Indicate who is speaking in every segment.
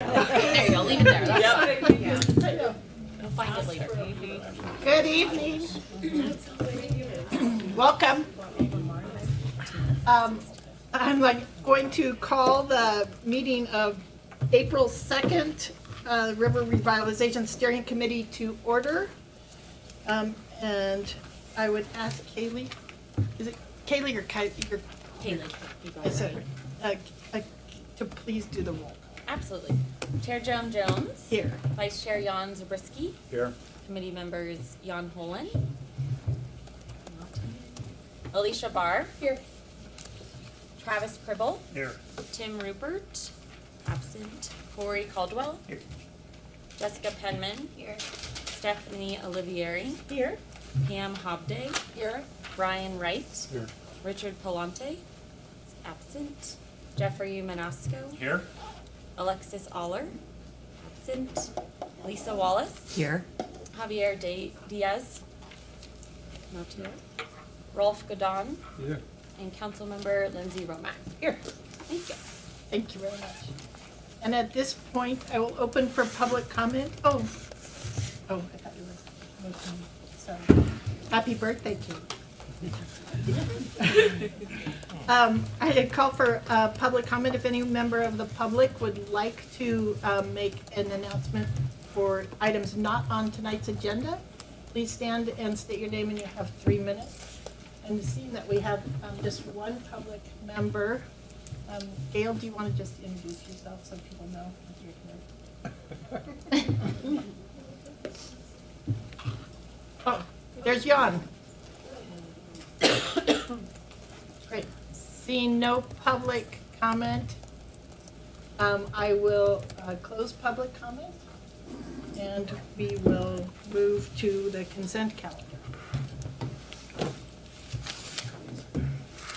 Speaker 1: There you go, leave it there. That's fine. Yeah. We'll find it later.
Speaker 2: Good evening. Welcome. I'm going to call the meeting of April 2nd, River Revitalization Steering Committee to order. And I would ask Kaylee, is it Kaylee or Kaylee? To please do the roll.
Speaker 1: Absolutely. Chair Joan Jones.
Speaker 2: Here.
Speaker 1: Vice Chair Jan Zabriskie.
Speaker 3: Here.
Speaker 1: Committee members Jan Holen. Alicia Barr. Here. Travis Cribble.
Speaker 3: Here.
Speaker 1: Tim Rupert. Absent. Corey Caldwell.
Speaker 3: Here.
Speaker 1: Jessica Penman. Here. Stephanie Olivieri.
Speaker 2: Here.
Speaker 1: Pam Hobday. Here. Brian Wright.
Speaker 3: Here.
Speaker 1: Richard Palante. Absent. Jeffrey Manasco.
Speaker 3: Here.
Speaker 1: Alexis Aller. Absent. Lisa Wallace.
Speaker 4: Here.
Speaker 1: Javier Diaz. Not here. Rolf Godon.
Speaker 3: Here.
Speaker 1: And Councilmember Lindsay Romack. Here. Thank you.
Speaker 2: Thank you very much. And at this point, I will open for public comment. Oh, I thought you were making, sorry. Happy birthday to you. I had called for public comment. If any member of the public would like to make an announcement for items not on tonight's agenda, please stand and state your name, and you have 3 minutes. And seeing that we have just one public member, Gail, do you want to just introduce yourself so people know that you're here? Oh, there's Jan. Great. Seeing no public comment, I will close public comment, and we will move to the consent calendar.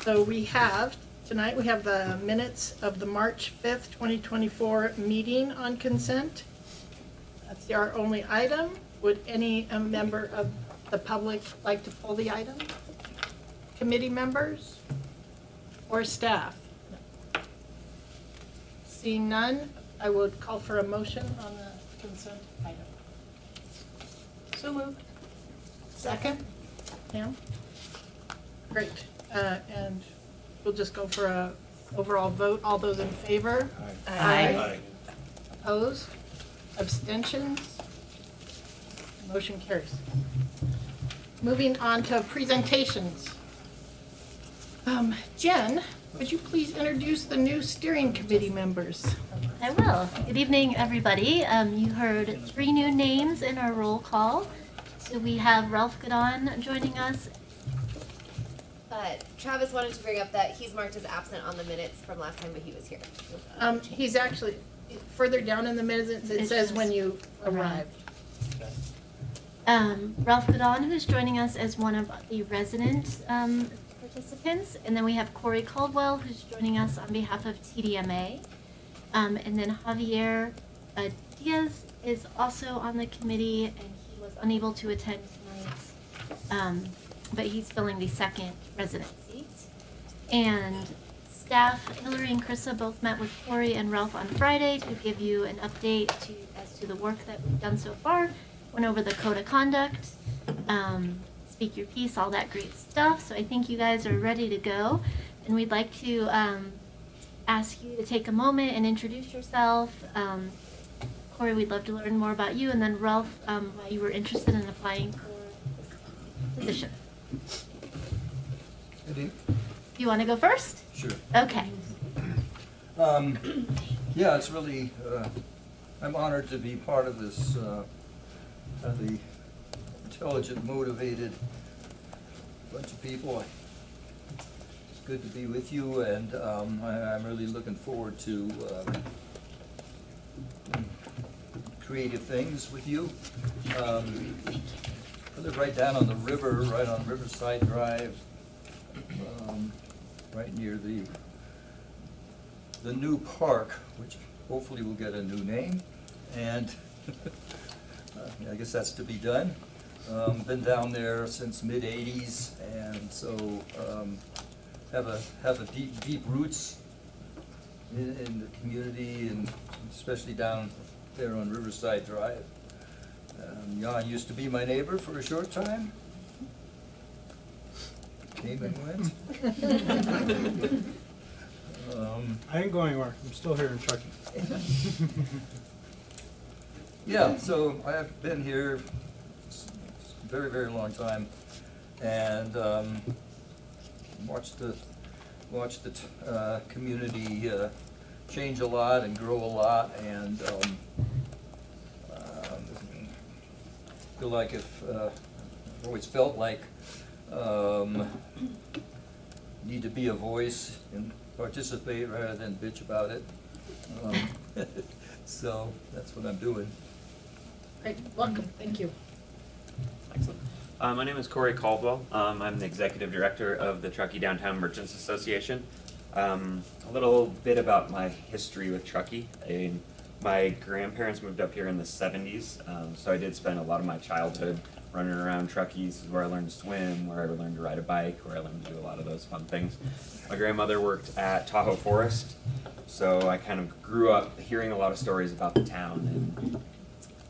Speaker 2: So tonight we have the minutes of the March 5th, 2024 meeting on consent. That's our only item. Would any member of the public like to pull the item? Committee members or staff? No. Seeing none, I would call for a motion on the consent item. So moved. Second? Pam? Great. And we'll just go for a overall vote. All those in favor?
Speaker 3: Aye.
Speaker 2: Aye. Opposed? Abstentions? Motion carries. Moving on to presentations. Jen, would you please introduce the new steering committee members?
Speaker 5: I will. Good evening, everybody. You heard 3 new names in our roll call. So we have Ralph Godon joining us.
Speaker 6: But Travis wanted to bring up that he's marked as absent on the minutes from last time, but he was here.
Speaker 2: He's actually further down in the minutes. It says when you arrived.
Speaker 5: Ralph Godon, who's joining us as one of the resident participants. And then we have Corey Caldwell, who's joining us on behalf of TDMA. And then Javier Diaz is also on the committee, and he was unable to attend tonight, but he's filling the 2nd resident seat. And staff, Hillary and Krissa, both met with Corey and Ralph on Friday to give you an update as to the work that we've done so far. Went over the code of conduct, speak your piece, all that great stuff. So I think you guys are ready to go. And we'd like to ask you to take a moment and introduce yourself. Corey, we'd love to learn more about you. And then Ralph, why you were interested in applying for this position.
Speaker 7: Eddie?
Speaker 5: You want to go first?
Speaker 7: Sure.
Speaker 5: Okay.
Speaker 7: Yeah, it's really, I'm honored to be part of this, the intelligent, motivated bunch of people. It's good to be with you, and I'm really looking forward to creative things with you. I live right down on the river, right on Riverside Drive, right near the new park, which hopefully will get a new name, and I guess that's to be done. Been down there since mid-'80s, and so have a deep roots in the community, and especially down there on Riverside Drive. Jan used to be my neighbor for a short time. Came and went.
Speaker 3: I didn't go anywhere. I'm still here in Truckee.
Speaker 7: Yeah, so I've been here a very, very long time, and watched the community change a lot and grow a lot, and feel like I've always felt like need to be a voice and participate rather than bitch about it. So that's what I'm doing.
Speaker 2: Great, welcome, thank you.
Speaker 4: Excellent. My name is Corey Caldwell. I'm the Executive Director of the Truckee Downtown Merchants Association. A little bit about my history with Truckee. My grandparents moved up here in the 70s, so I did spend a lot of my childhood running around Truckee. This is where I learned to swim, where I learned to ride a bike, where I learned to do a lot of those fun things. My grandmother worked at Tahoe Forest, so I kind of grew up hearing a lot of stories about the town and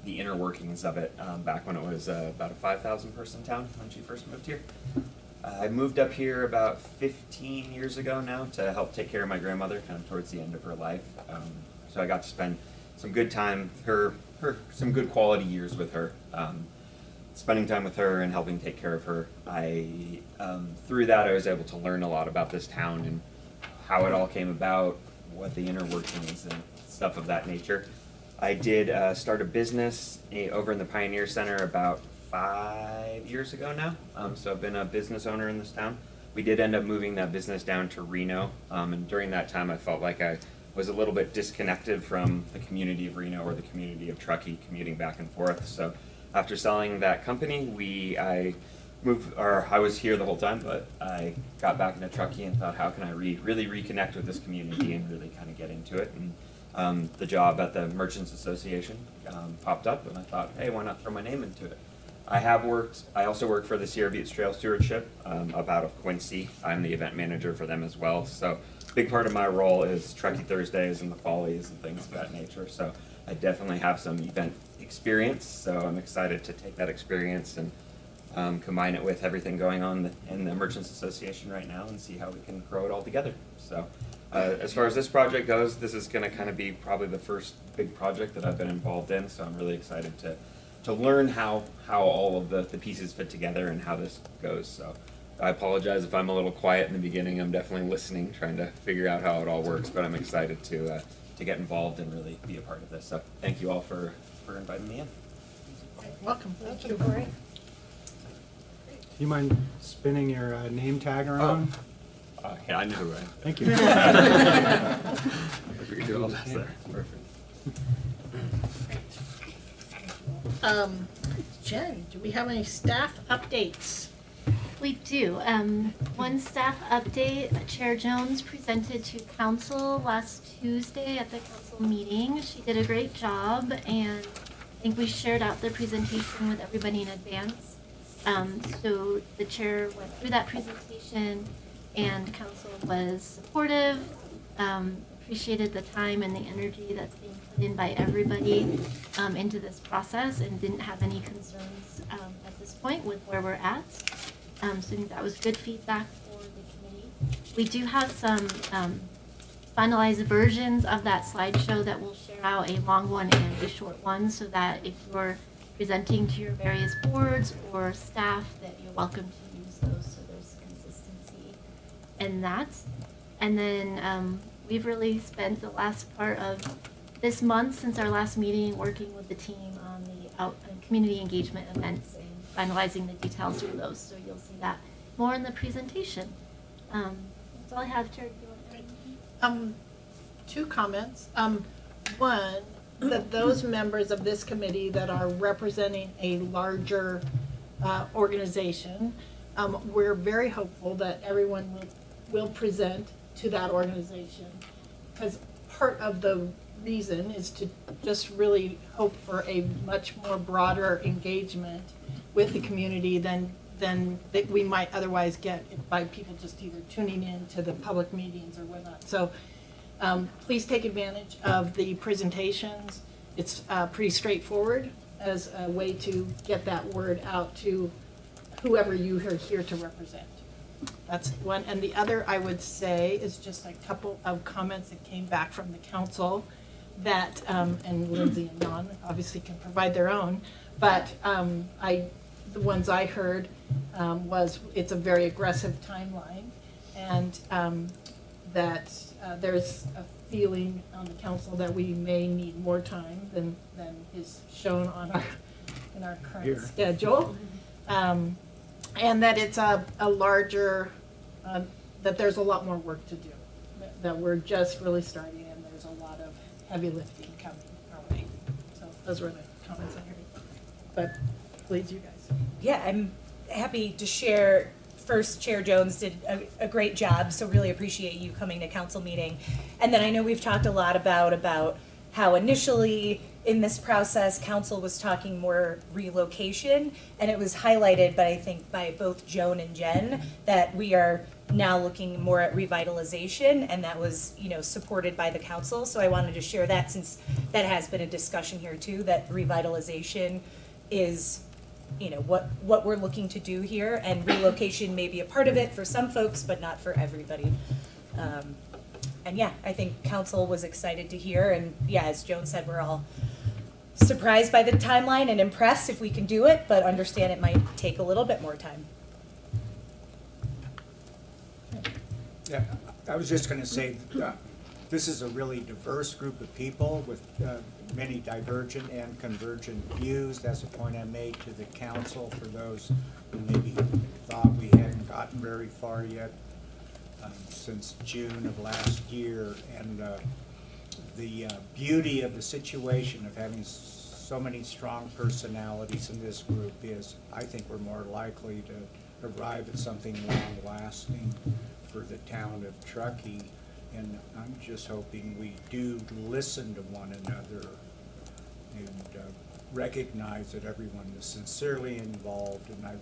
Speaker 4: the inner workings of it back when it was about a 5,000 person town when she first moved here. I moved up here about 15 years ago now to help take care of my grandmother kind of towards the end of her life. So I got to spend some good time, some good quality years with her. Spending time with her and helping take care of her. Through that I was able to learn a lot about this town and how it all came about, what the inner workings and stuff of that nature. I did start a business over in the Pioneer Center about 5 years ago now. So I've been a business owner in this town. We did end up moving that business down to Reno, and during that time I felt like I was a little bit disconnected from the community of Reno or the community of Truckee, commuting back and forth. So after selling that company, I was here the whole time, but I got back into Truckee and thought, how can I really reconnect with this community and really kind of get into it? And the job at the Merchants Association popped up, and I thought, hey, why not throw my name into it? I also work for the Sierra Buttes Trail Stewardship up out of Quincy. I'm the event manager for them as well. So a big part of my role is Truckee Thursdays and the Follies and things of that nature. So I definitely have some event experience, so I'm excited to take that experience and combine it with everything going on in the Merchants Association right now and see how we can grow it all together. So as far as this project goes, this is going to kind of be probably the first big project that I've been involved in, so I'm really excited to learn how all of the pieces fit together and how this goes. So I apologize if I'm a little quiet in the beginning. I'm definitely listening, trying to figure out how it all works, but I'm excited to get involved and really be a part of this. So thank you all for inviting me in.
Speaker 2: Welcome, thank you.
Speaker 6: Corey.
Speaker 3: Do you mind spinning your name tag around?
Speaker 4: Yeah, I knew who I am.
Speaker 3: Thank you.
Speaker 4: We could do all this there. Perfect.
Speaker 2: Jen, do we have any staff updates?
Speaker 5: We do. One staff update, Chair Jones presented to council last Tuesday at the council meeting. She did a great job, and I think we shared out the presentation with everybody in advance. So the chair went through that presentation, and council was supportive, appreciated the time and the energy that's being put in by everybody into this process, and didn't have any concerns at this point with where we're at. So I think that was good feedback for the committee. We do have some finalized versions of that slideshow that we'll share out, a long one and a short one, so that if you're presenting to your various boards or staff, that you're welcome to use those, so there's consistency in that. And then we've really spent the last part of this month since our last meeting working with the team on the community engagement events and finalizing the details for those. So you'll see that more in the presentation. That's all I have, Chair. Do you want to add anything?
Speaker 2: Two comments. One, that those members of this committee that are representing a larger organization, we're very hopeful that everyone will present to that organization, because part of the reason is to just really hope for a much more broader engagement with the community than that we might otherwise get by people just either tuning in to the public meetings or whatnot. So Please take advantage of the presentations. It's pretty straightforward as a way to get that word out to whoever you are here to represent. That's one. And the other, I would say, is just a couple of comments that came back from the council that, and Lindsay and Jan obviously can provide their own, but the ones I heard was it's a very aggressive timeline, and that there's a feeling on the council that we may need more time than is shown on in our current schedule, and that it's a larger, that there's a lot more work to do, that we're just really starting, and there's a lot of heavy lifting coming our way. So those were the comments I heard. But please, you guys.
Speaker 1: Yeah, I'm happy to share. First, Chair Jones did a great job, so really appreciate you coming to council meeting. And then I know we've talked a lot about how initially in this process, council was talking more relocation, and it was highlighted, but I think by both Joan and Jen, that we are now looking more at revitalization, and that was, you know, supported by the council. So I wanted to share that, since that has been a discussion here too, that revitalization is, you know, what we're looking to do here, and relocation may be a part of it for some folks, but not for everybody. And yeah, I think council was excited to hear, and yeah, as Joan said, we're all surprised by the timeline and impressed if we can do it, but understand it might take a little bit more time.
Speaker 8: Yeah, I was just going to say, this is a really diverse group of people with many divergent and convergent views. That's a point I made to the council for those who maybe thought we hadn't gotten very far yet since June of last year. And the beauty of the situation of having so many strong personalities in this group is I think we're more likely to arrive at something long-lasting for the town of Truckee. And I'm just hoping we do listen to one another and recognize that everyone is sincerely involved, and I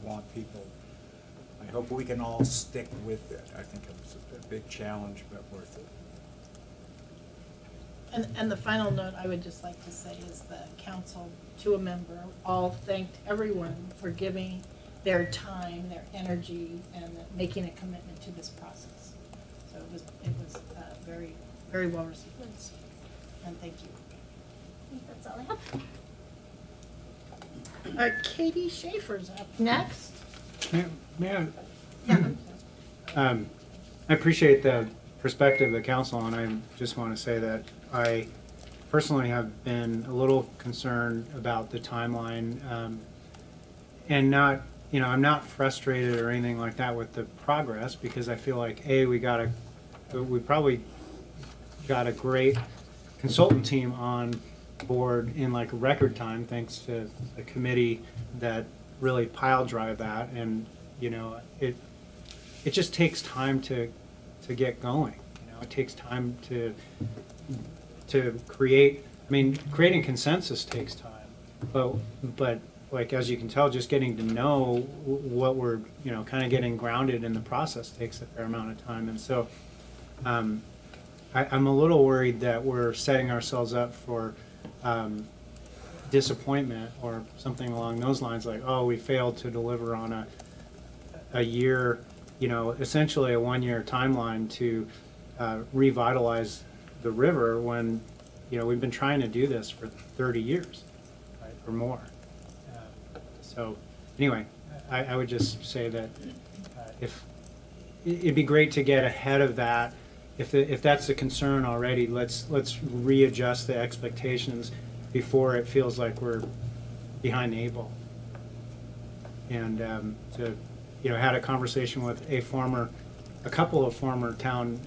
Speaker 8: hope we can all stick with it. I think it was a big challenge, but worth it.
Speaker 2: And the final note I would just like to say is the council, to a member, all thanked everyone for giving their time, their energy, and making a commitment to this process. So it was very, very well received. And thank you.
Speaker 5: I think that's all I have.
Speaker 2: Katie Schaefer's up next.
Speaker 3: May I appreciate the perspective of the council, and I just want to say that I personally have been a little concerned about the timeline, and not, you know, I'm not frustrated or anything like that with the progress, because I feel like we probably got a great consultant team on board in like record time, thanks to the committee that really pile drive that. And you know, it just takes time to get going. You know, it takes time to create. I mean, creating consensus takes time, but like, as you can tell, just getting to know what we're, you know, kind of getting grounded in the process takes a fair amount of time. And so I'm a little worried that we're setting ourselves up for disappointment or something along those lines, like, oh, we failed to deliver on a year, you know, essentially a one-year timeline to revitalize the river, when, you know, we've been trying to do this for 30 years, right, or more. So anyway, I would just say that if it'd be great to get ahead of that. If that's the concern already, let's readjust the expectations before it feels like we're behind the eight ball. And you know, had a conversation with a couple of former town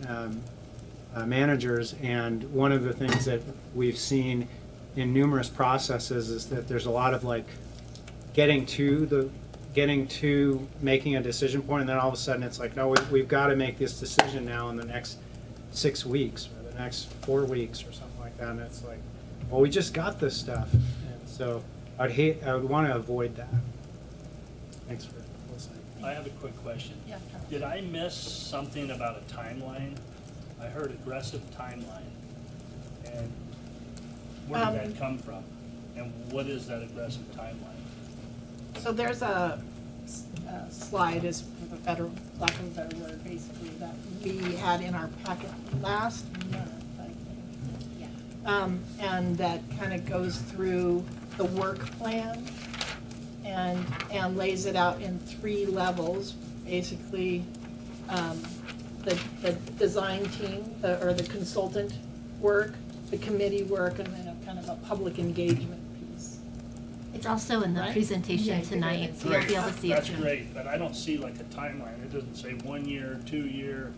Speaker 3: managers, and one of the things that we've seen in numerous processes is that there's a lot of like getting to making a decision point, and then all of a sudden it's like, no, we've got to make this decision now in the next 6 weeks or the next 4 weeks or something like that. And it's like, well, we just got this stuff. And so I would want to avoid that. Thanks for listening.
Speaker 9: I have a quick question.
Speaker 2: Yeah.
Speaker 9: Did I miss something about a timeline I heard aggressive timeline. And where did that come from? And what is that aggressive timeline?
Speaker 2: So there's a slide, is for the better, lack of a better word, basically, that we had in our packet last month, I think.
Speaker 6: Yeah.
Speaker 2: And that kind of goes through the work plan and lays it out in 3 levels. Basically, the design team, or the consultant work, the committee work, and then a kind of a public engagement piece.
Speaker 5: It's also in the
Speaker 2: Right?
Speaker 5: presentation
Speaker 2: Yeah,
Speaker 5: tonight, so
Speaker 9: Great.
Speaker 5: you'll be able to see it.
Speaker 9: That's great, but I don't see like a timeline. It doesn't say 1 year, 2 year.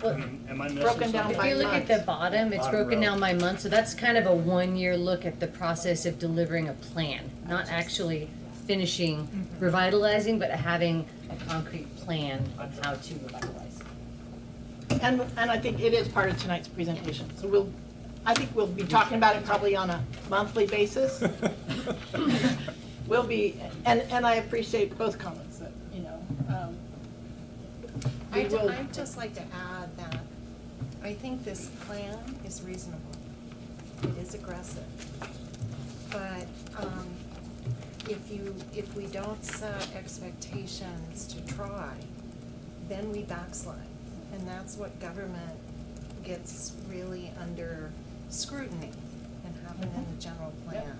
Speaker 9: I mean, am I missing
Speaker 2: Broken down
Speaker 9: something?
Speaker 2: by
Speaker 10: If you look at the bottom, it's
Speaker 8: Bottom
Speaker 10: broken
Speaker 8: row.
Speaker 10: down by month, so that's kind of a 1-year look at the process of delivering a plan, not actually finishing revitalizing, but having a concrete plan on how to revitalize.
Speaker 2: And I think it is part of tonight's presentation, so I think we'll be talking about it probably on a monthly basis. We'll be, and I appreciate both comments that, you know, we will.
Speaker 11: I'd just like to add that I think this plan is reasonable. It is aggressive. But if we don't set expectations to try, then we backslide. And that's what government gets really under scrutiny and happen in the general plan.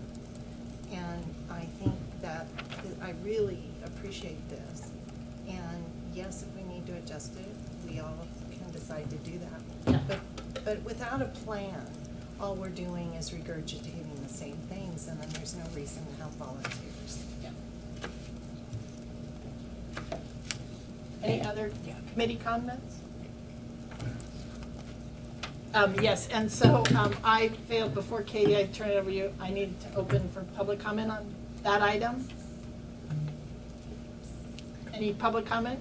Speaker 11: And I think that I really appreciate this. And yes, if we need to adjust it, we all can decide to do that.
Speaker 2: Yeah.
Speaker 11: But without a plan, all we're doing is regurgitating the same things, and then there's no reason to have volunteers.
Speaker 2: Any other committee comments? Yes, and so I failed before, Katie, I turn it over to you. I need to open for public comment on that item. Any public comment?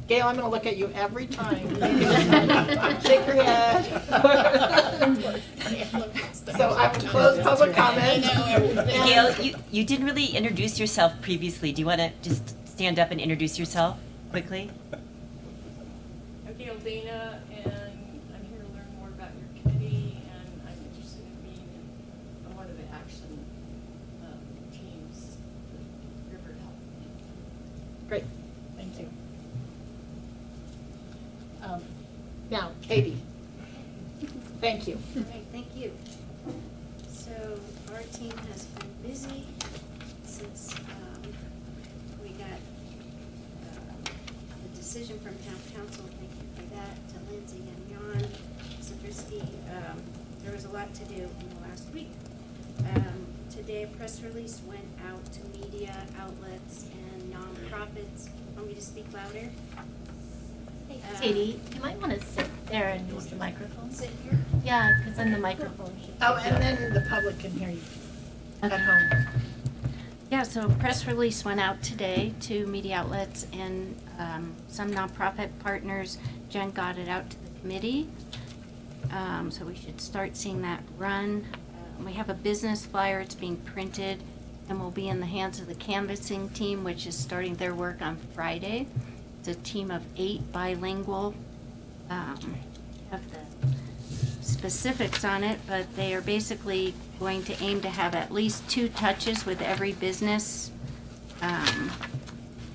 Speaker 2: Gail, I'm gonna look at you every time. Shake your head. So I will close public comment.
Speaker 12: Gail, you didn't really introduce yourself previously. Do you want to just stand up and introduce yourself quickly?
Speaker 13: I'm Gail Dana, and I'm here to learn more about your committee, and I'm interested in being in one of the action teams, the River Health.
Speaker 2: Great, thank you. Now, Katie. Thank you.
Speaker 14: All right, thank you. So our team has been busy since we got the decision from town council. Thank you for that, to Lindsay and Jan Zabriskie. There was a lot to do in the last week. Today, a press release went out to media outlets and nonprofits. Want me to speak louder?
Speaker 5: Hey, Katie, you might want to sit there and use the microphone.
Speaker 14: Sit here?
Speaker 5: Yeah, because then the microphone should.
Speaker 2: Oh, and then the public can hear you at home.
Speaker 14: Yeah, so a press release went out today to media outlets and some nonprofit partners. Jen got it out to the committee, so we should start seeing that run. We have a business flyer, it's being printed, and will be in the hands of the canvassing team, which is starting their work on Friday. It's a team of 8 bilingual. Have the specifics on it, but they are basically going to aim to have at least 2 touches with every business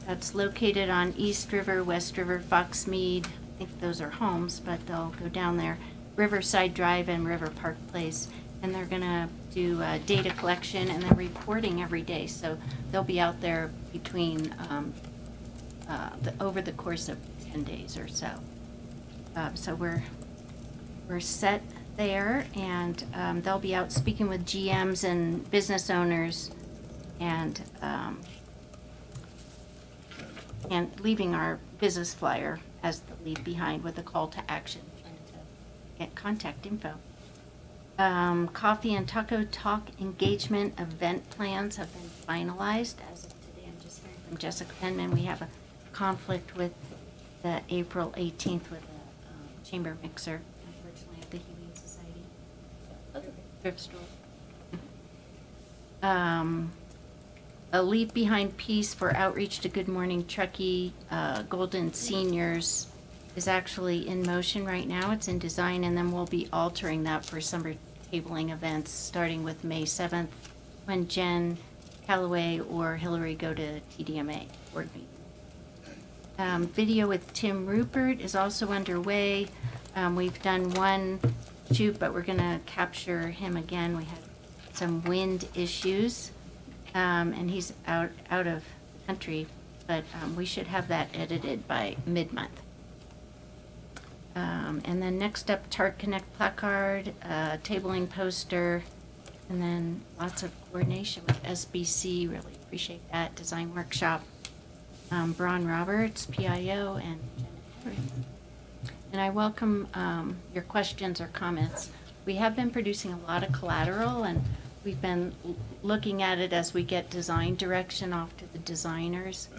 Speaker 14: that's located on East River, West River, Foxmead. I think those are homes, but they'll go down there, Riverside Drive and River Park Place, and they're gonna do data collection and then reporting every day. So they'll be out there between over the course of 10 days or so. So we're set there, and they'll be out speaking with GMs and business owners, and leaving our business flyer as the leave behind with a call to action and to get contact info. Coffee and Taco Talk engagement event plans have been finalized as of today. I'm just hearing from Jessica Penman. We have a conflict with the April 18th with a chamber mixer, unfortunately, at the Humane Society. Thrift store. A Leave Behind Piece for outreach to Good Morning Truckee, Golden Seniors, is actually in motion right now. It's in design, and then we'll be altering that for summer tabling events, starting with May 7th, when Jen Calloway or Hillary go to TDMA board meeting. Video with Tim Rupert is also underway. We've done one shoot, but we're gonna capture him again. We had some wind issues, and he's out of country, but we should have that edited by mid-month. And then next up, Tart Connect placard, tabling poster, and then lots of coordination with SBC. Really appreciate that. Design workshop. Braun Roberts, PIO, and Jen Henry. And I welcome your questions or comments. We have been producing a lot of collateral, and we've been looking at it as we get design direction off to the designers.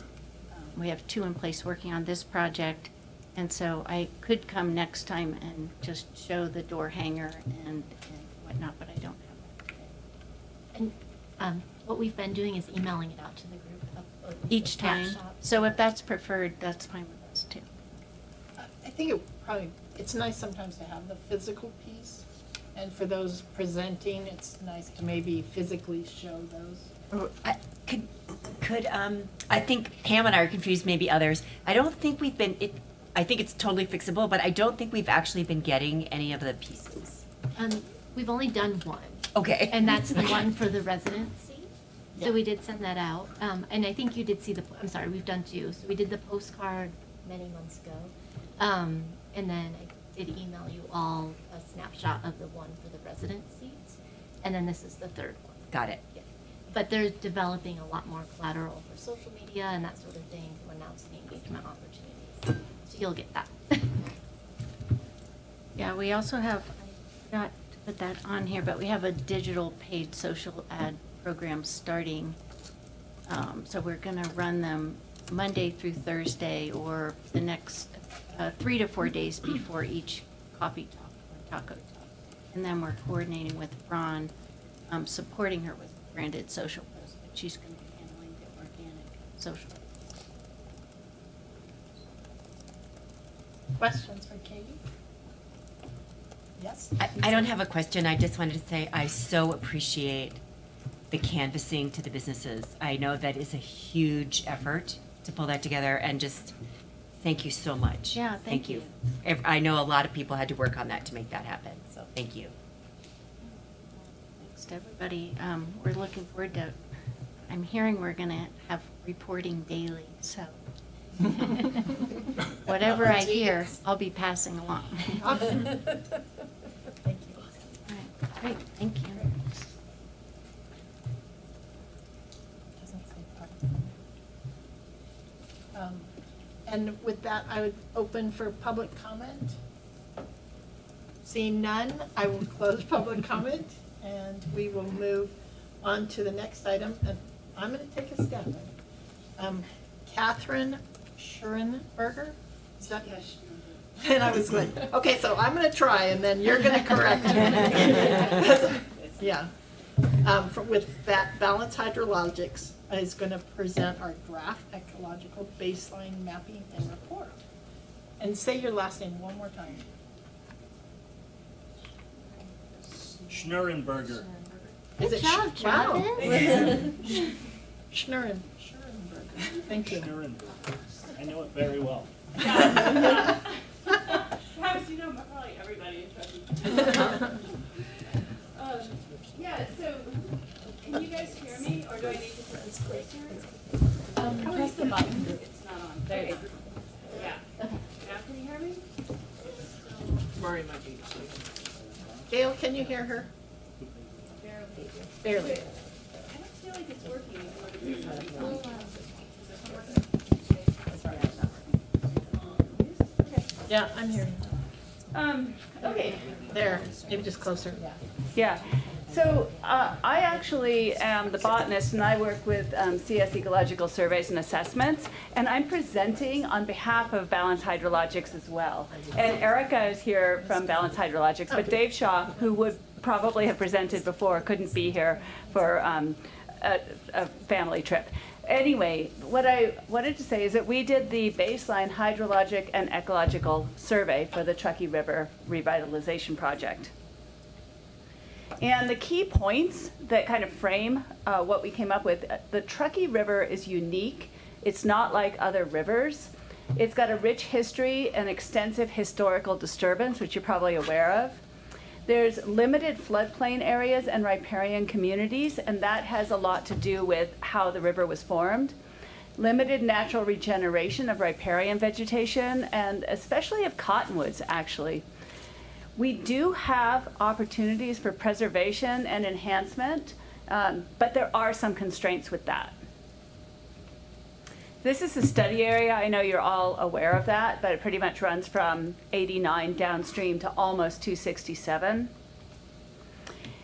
Speaker 14: We have 2 in place working on this project, and so I could come next time and just show the door hanger and whatnot, but I don't have that today.
Speaker 5: And what we've been doing is emailing it out to the group
Speaker 14: Each time.
Speaker 5: snapshots.
Speaker 14: So if that's preferred, that's fine with us too.
Speaker 2: I think it's nice sometimes to have the physical piece, and for those presenting, it's nice to maybe physically show those.
Speaker 12: I think Pam and I are confused, maybe others. I don't think we've been, I think it's totally fixable, but I don't think we've actually been getting any of the pieces.
Speaker 5: We've only done one.
Speaker 12: Okay.
Speaker 5: And that's the one for the residency. So we did send that out. And I think you did see I'm sorry, we've done 2. So we did the postcard many months ago. And then I did email you all a snapshot of the one for the resident seats. And then this is the 3rd one.
Speaker 12: Got it.
Speaker 5: Yeah. But they're developing a lot more collateral for social media and that sort of thing to announce the engagement opportunities. So you'll get that.
Speaker 14: Yeah, we also have, I forgot to put that on here, but we have a digital paid social ad program starting. So we're gonna run them Monday through Thursday or the next 3 to 4 days before each coffee talk or taco talk. And then we're coordinating with Ron, supporting her with branded social posts, but she's gonna be handling the organic social.
Speaker 2: Questions for Katie? Yes?
Speaker 12: I don't have a question. I just wanted to say I so appreciate the canvassing to the businesses. I know that is a huge effort to pull that together, and just thank you so much.
Speaker 14: Yeah, thank you.
Speaker 12: I know a lot of people had to work on that to make that happen, so thank you.
Speaker 14: Thanks to everybody. We're looking forward to, I'm hearing we're gonna have reporting daily, so. Whatever I hear, I'll be passing along.
Speaker 2: Awesome.
Speaker 14: Thank you. All right, great, thank you.
Speaker 2: And with that, I would open for public comment. Seeing none, I will close public comment, and we will move on to the next item. And I'm going to take a step. Catherine Schurenberger? Is that? Yes. And I was like, okay, so I'm going to try, and then you're going to correct me. Yeah. With that, Balance Hydrologics is going to present our draft ecological baseline mapping and report. And say your last name one more time.
Speaker 9: Schnurrenberger.
Speaker 2: Is it
Speaker 5: job,
Speaker 2: wow.
Speaker 5: Travis.
Speaker 2: Schurenberger. Thank you.
Speaker 9: Schnurrenberger. I know it very well.
Speaker 13: Travis, you know probably everybody in Truckee. Yeah, so can you guys hear me, or do I need to put this closer? Press the button. It's not on. There you go. Yeah. Okay. Now can you hear me?
Speaker 2: Murray might be. Gail, can you hear her?
Speaker 13: Barely.
Speaker 2: Barely.
Speaker 13: I don't feel like it's working.
Speaker 2: Yeah, I'm hearing.
Speaker 13: Okay.
Speaker 2: There, maybe just closer.
Speaker 15: Yeah. So I actually am the botanist, and I work with CS Ecological Surveys and Assessments, and I'm presenting on behalf of Balance Hydrologics as well. And Erica is here from Balance Hydrologics, but Dave Shaw, who would probably have presented before, couldn't be here for a family trip. Anyway, what I wanted to say is that we did the baseline hydrologic and ecological survey for the Truckee River Revitalization Project. And the key points that kind of frame what we came up with, the Truckee River is unique. It's not like other rivers. It's got a rich history and extensive historical disturbance, which you're probably aware of. There's limited floodplain areas and riparian communities, and that has a lot to do with how the river was formed. Limited natural regeneration of riparian vegetation, and especially of cottonwoods, actually. We do have opportunities for preservation and enhancement, but there are some constraints with that. This is the study area. I know you're all aware of that, but it pretty much runs from 89 downstream to almost 267.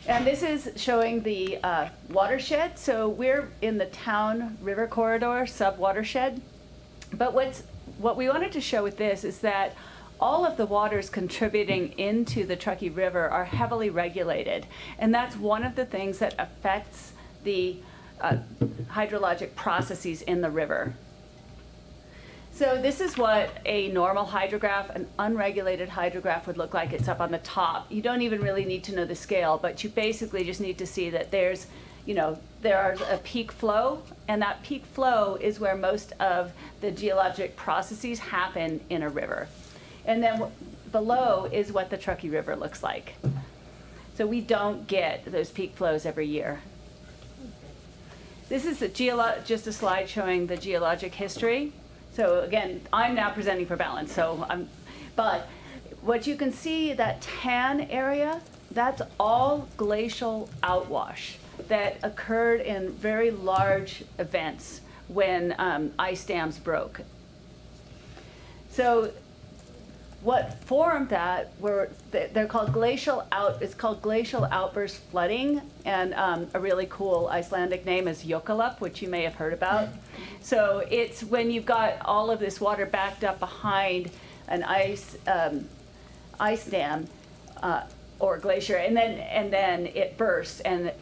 Speaker 15: And this is showing the watershed. So we're in the town river corridor sub-watershed. But what we wanted to show with this is that all of the waters contributing into the Truckee River are heavily regulated. And that's one of the things that affects the hydrologic processes in the river. So this is what a normal hydrograph, an unregulated hydrograph would look like. It's up on the top. You don't even really need to know the scale, but you basically just need to see that there's, there's a peak flow, and that peak flow is where most of the geologic processes happen in a river. And then below is what the Truckee River looks like. So we don't get those peak flows every year. This is just a slide showing the geologic history. So again, I'm now presenting for balance. But what you can see, that tan area, that's all glacial outwash that occurred in very large events when ice dams broke. So what formed that they're called it's called glacial outburst flooding, and a really cool Icelandic name is Jökulrup, which you may have heard about. So it's when you've got all of this water backed up behind an ice dam or glacier, and then it bursts and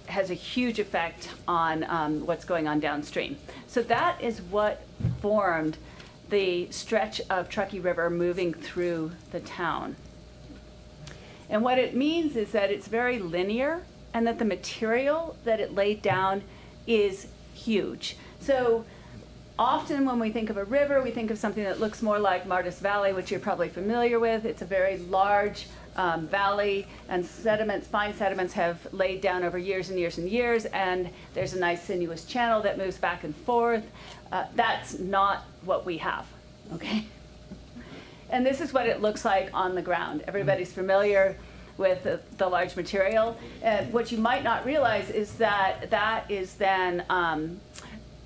Speaker 15: has a huge effect on what's going on downstream. So that is what formed the stretch of Truckee River moving through the town. And what it means is that it's very linear, and that the material that it laid down is huge. So often when we think of a river, we think of something that looks more like Martis Valley, which you're probably familiar with. It's a very large valley, and fine sediments have laid down over years and years and years, and there's a nice sinuous channel that moves back and forth. That's not what we have, okay? And this is what it looks like on the ground. Everybody's familiar with the large material. And what you might not realize is that that is then,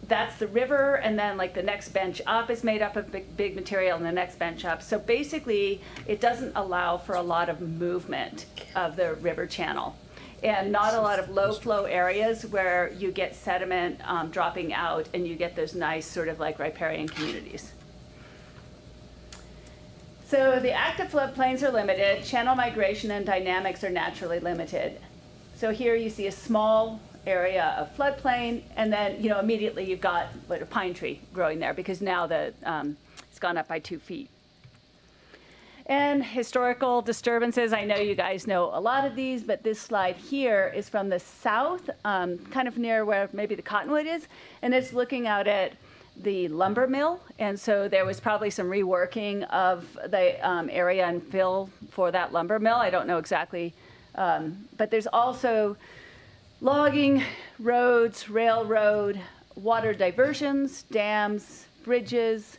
Speaker 15: that's the river, and then like the next bench up is made up of big material, and the next bench up. So basically, it doesn't allow for a lot of movement of the river channel. And not a lot of low flow areas where you get sediment dropping out, and you get those nice sort of like riparian communities. So the active floodplains are limited, channel migration and dynamics are naturally limited. So here you see a small area of floodplain, and then immediately you've got a pine tree growing there, because now it's gone up by 2 feet. And historical disturbances, I know you guys know a lot of these, but this slide here is from the south, kind of near where maybe the cottonwood is, and it's looking out at the lumber mill. And so there was probably some reworking of the area and fill for that lumber mill. I don't know exactly, but there's also logging, roads, railroad, water diversions, dams, bridges.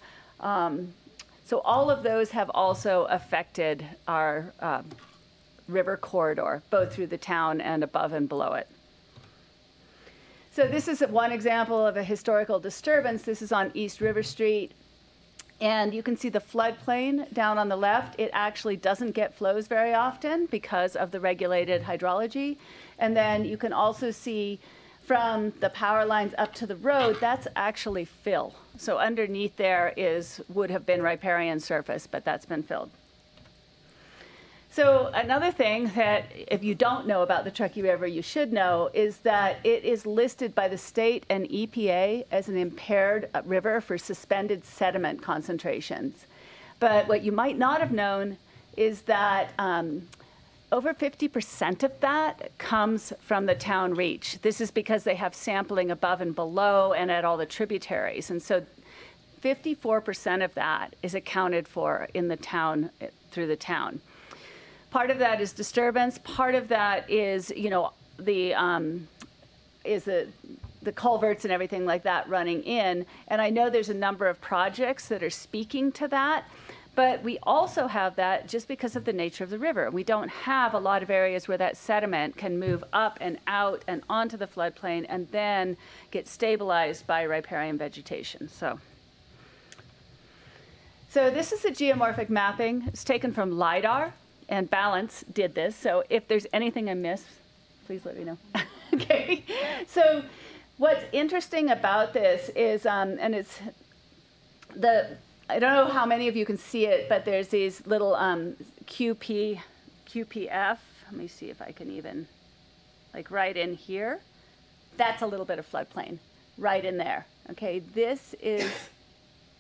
Speaker 15: So all of those have also affected our river corridor, both through the town and above and below it. So this is one example of a historical disturbance. This is on East River Street. And you can see the floodplain down on the left. It actually doesn't get flows very often because of the regulated hydrology. And then you can also see from the power lines up to the road, that's actually fill. So underneath there would have been riparian surface, but that's been filled. So another thing that if you don't know about the Truckee River, you should know is that it is listed by the state and EPA as an impaired river for suspended sediment concentrations. But what you might not have known is that over 50% of that comes from the town reach. This is because they have sampling above and below and at all the tributaries. And so 54% of that is accounted for in the town, through the town. Part of that is disturbance. Part of that is, you know, the culverts and everything like that running in. And I know there's a number of projects that are speaking to that. But we also have that just because of the nature of the river. We don't have a lot of areas where that sediment can move up and out and onto the floodplain and then get stabilized by riparian vegetation. So this is the geomorphic mapping. It's taken from LIDAR, and Balance did this. So if there's anything I missed, please let me know. Okay. So what's interesting about this is, and it's I don't know how many of you can see it, but there's these little QPF. Let me see if I can even, like right in here. That's a little bit of floodplain right in there. Okay, this is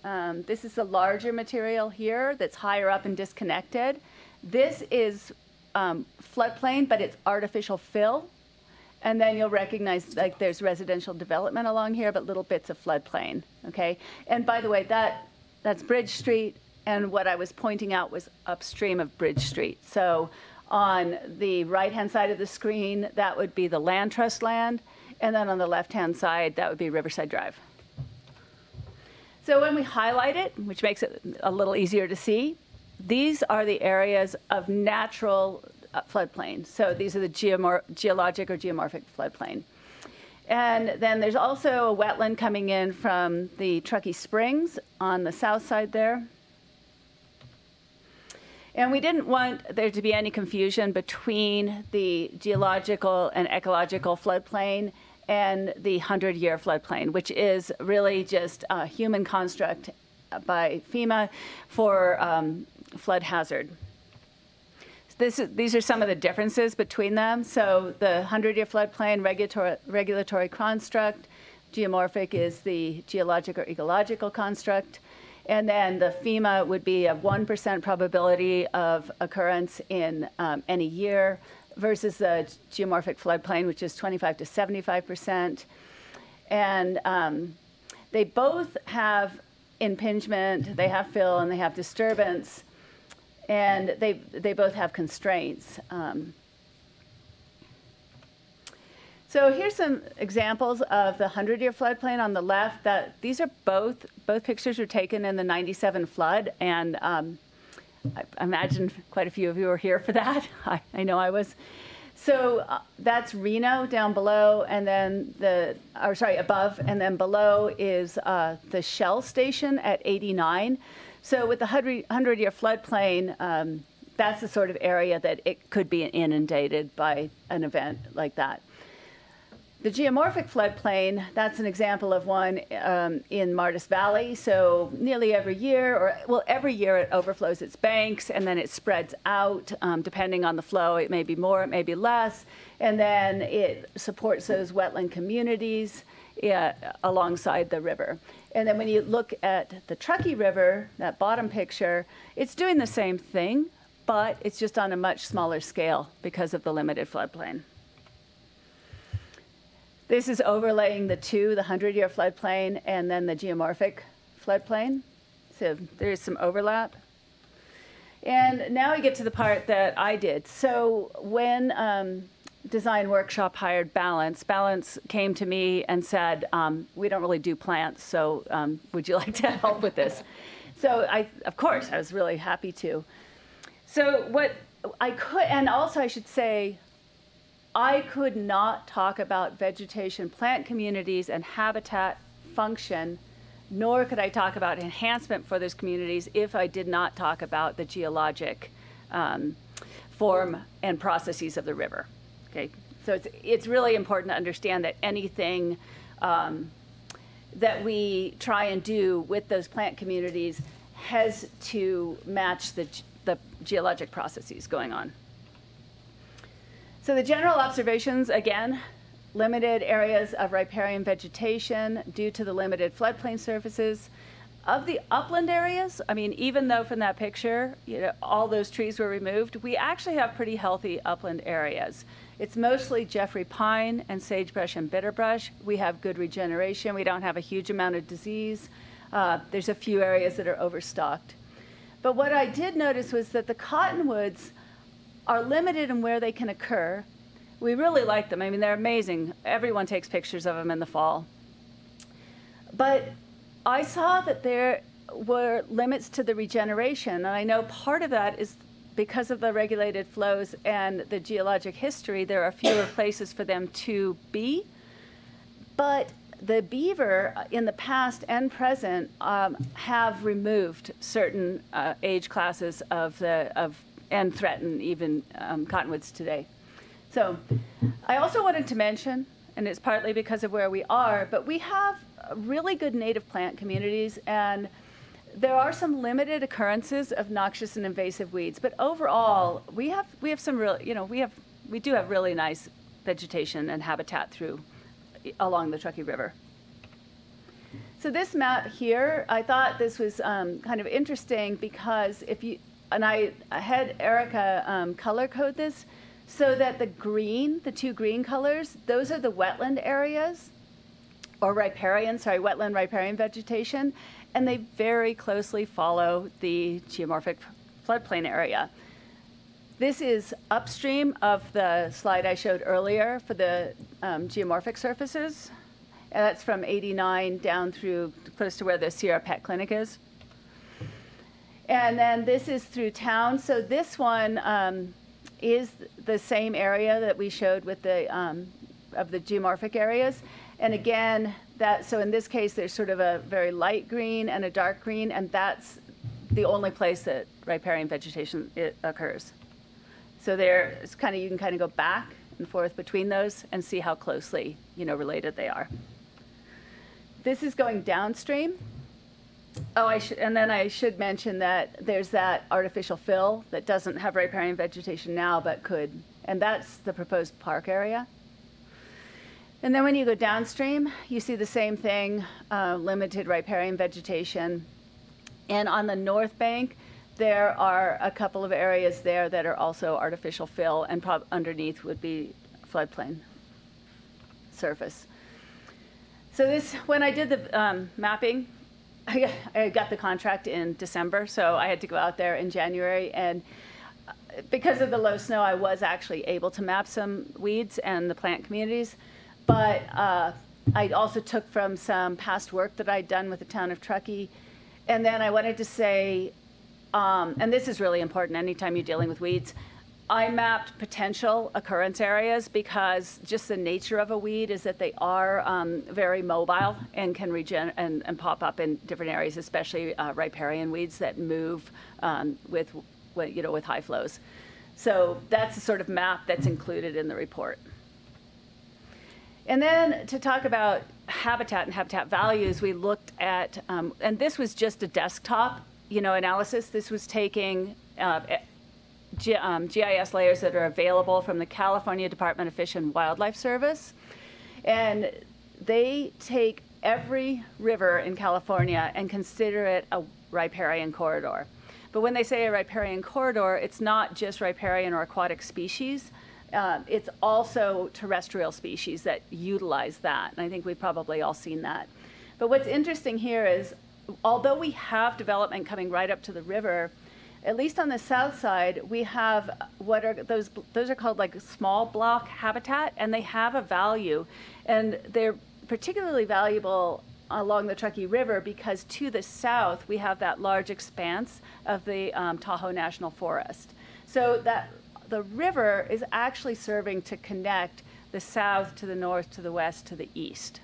Speaker 15: the larger material here that's higher up and disconnected. This is floodplain, but it's artificial fill. And then you'll recognize like there's residential development along here, but little bits of floodplain. Okay, and by the way, that's Bridge Street, and what I was pointing out was upstream of Bridge Street. So on the right-hand side of the screen, that would be the land trust land, and then on the left-hand side, that would be Riverside Drive. So when we highlight it, which makes it a little easier to see, these are the areas of natural floodplain. So these are the geologic or geomorphic floodplain. And then there's also a wetland coming in from the Truckee Springs on the south side there. And we didn't want there to be any confusion between the geological and ecological floodplain and the 100-year floodplain, which is really just a human construct by FEMA for flood hazard. These are some of the differences between them. So the 100-year floodplain regulatory construct, geomorphic is the geologic or ecological construct, and then the FEMA would be a 1% probability of occurrence in any year versus the geomorphic floodplain, which is 25 to 75%. And they both have impingement, they have fill, and they have disturbance. And they both have constraints. So here's some examples of the 100-year floodplain on the left. These are both pictures were taken in the 97 flood, and I imagine quite a few of you were here for that. I know I was. So that's Reno down below, and then above, and then below is the Shell station at 89. So with the 100-year floodplain, that's the sort of area that it could be inundated by an event like that. The geomorphic floodplain, that's an example of one in Martis Valley. So nearly every year, every year it overflows its banks, and then it spreads out depending on the flow. It may be more, it may be less, and then it supports those wetland communities alongside the river. And then when you look at the Truckee River, that bottom picture, it's doing the same thing, but it's just on a much smaller scale because of the limited floodplain. This is overlaying the 100-year floodplain and then the geomorphic floodplain. So there's some overlap. And now we get to the part that I did. So when Design Workshop hired Balance came to me and said, we don't really do plants, so would you like to help with this? So of course, I was really happy to. So what I could, and also I should say, I could not talk about vegetation, plant communities, and habitat function, nor could I talk about enhancement for those communities if I did not talk about the geologic form and processes of the river. Okay, so it's really important to understand that anything that we try and do with those plant communities has to match the geologic processes going on. So the general observations, again, limited areas of riparian vegetation due to the limited floodplain surfaces. Of the upland areas, I mean, even though from that picture, you know, all those trees were removed, we actually have pretty healthy upland areas. It's mostly Jeffrey pine and sagebrush and bitterbrush. We have good regeneration. We don't have a huge amount of disease. There's a few areas that are overstocked. But what I did notice was that the cottonwoods are limited in where they can occur. We really like them. I mean, they're amazing. Everyone takes pictures of them in the fall. But I saw that there were limits to the regeneration, and I know part of that is because of the regulated flows and the geologic history, there are fewer places for them to be. But the beaver in the past and present have removed certain age classes and threaten even cottonwoods today. So I also wanted to mention, and it's partly because of where we are, but we have really good native plant communities, and there are some limited occurrences of noxious and invasive weeds. But overall, we have some real, you know, we do have really nice vegetation and habitat along the Truckee River. So this map here, I thought this was kind of interesting because I had Erica color code this so that the two green colors, those are the wetland areas, or wetland riparian vegetation, and they very closely follow the geomorphic floodplain area. This is upstream of the slide I showed earlier for the geomorphic surfaces. And that's from 89 down through close to where the Sierra Pet Clinic is. And then this is through town. So this one is the same area that we showed with the of the geomorphic areas. And again, so in this case, there's sort of a very light green and a dark green, and that's the only place that riparian vegetation occurs. So you can kind of go back and forth between those and see how closely, related they are. This is going downstream. Oh, and then I should mention that there's that artificial fill that doesn't have riparian vegetation now, but could, and that's the proposed park area. And then when you go downstream, you see the same thing, limited riparian vegetation. And on the north bank, there are a couple of areas there that are also artificial fill, and underneath would be floodplain surface. So when I did the mapping, I got the contract in December, so I had to go out there in January. And because of the low snow, I was actually able to map some weeds and the plant communities. But I also took from some past work that I'd done with the town of Truckee. And then I wanted to say, and this is really important anytime you're dealing with weeds, I mapped potential occurrence areas because just the nature of a weed is that they are very mobile and can and pop up in different areas, especially riparian weeds that move with high flows. So that's the sort of map that's included in the report. And then to talk about habitat and habitat values, we looked at, and this was just a desktop, analysis. This was taking GIS layers that are available from the California Department of Fish and Wildlife Service. And they take every river in California and consider it a riparian corridor. But when they say a riparian corridor, it's not just riparian or aquatic species. It's also terrestrial species that utilize that. And I think we've probably all seen that. But what's interesting here is, although we have development coming right up to the river, at least on the south side, we have those are called like small block habitat, and they have a value. And they're particularly valuable along the Truckee River because to the south, we have that large expanse of the Tahoe National Forest. So that the river is actually serving to connect the south to the north, to the west, to the east.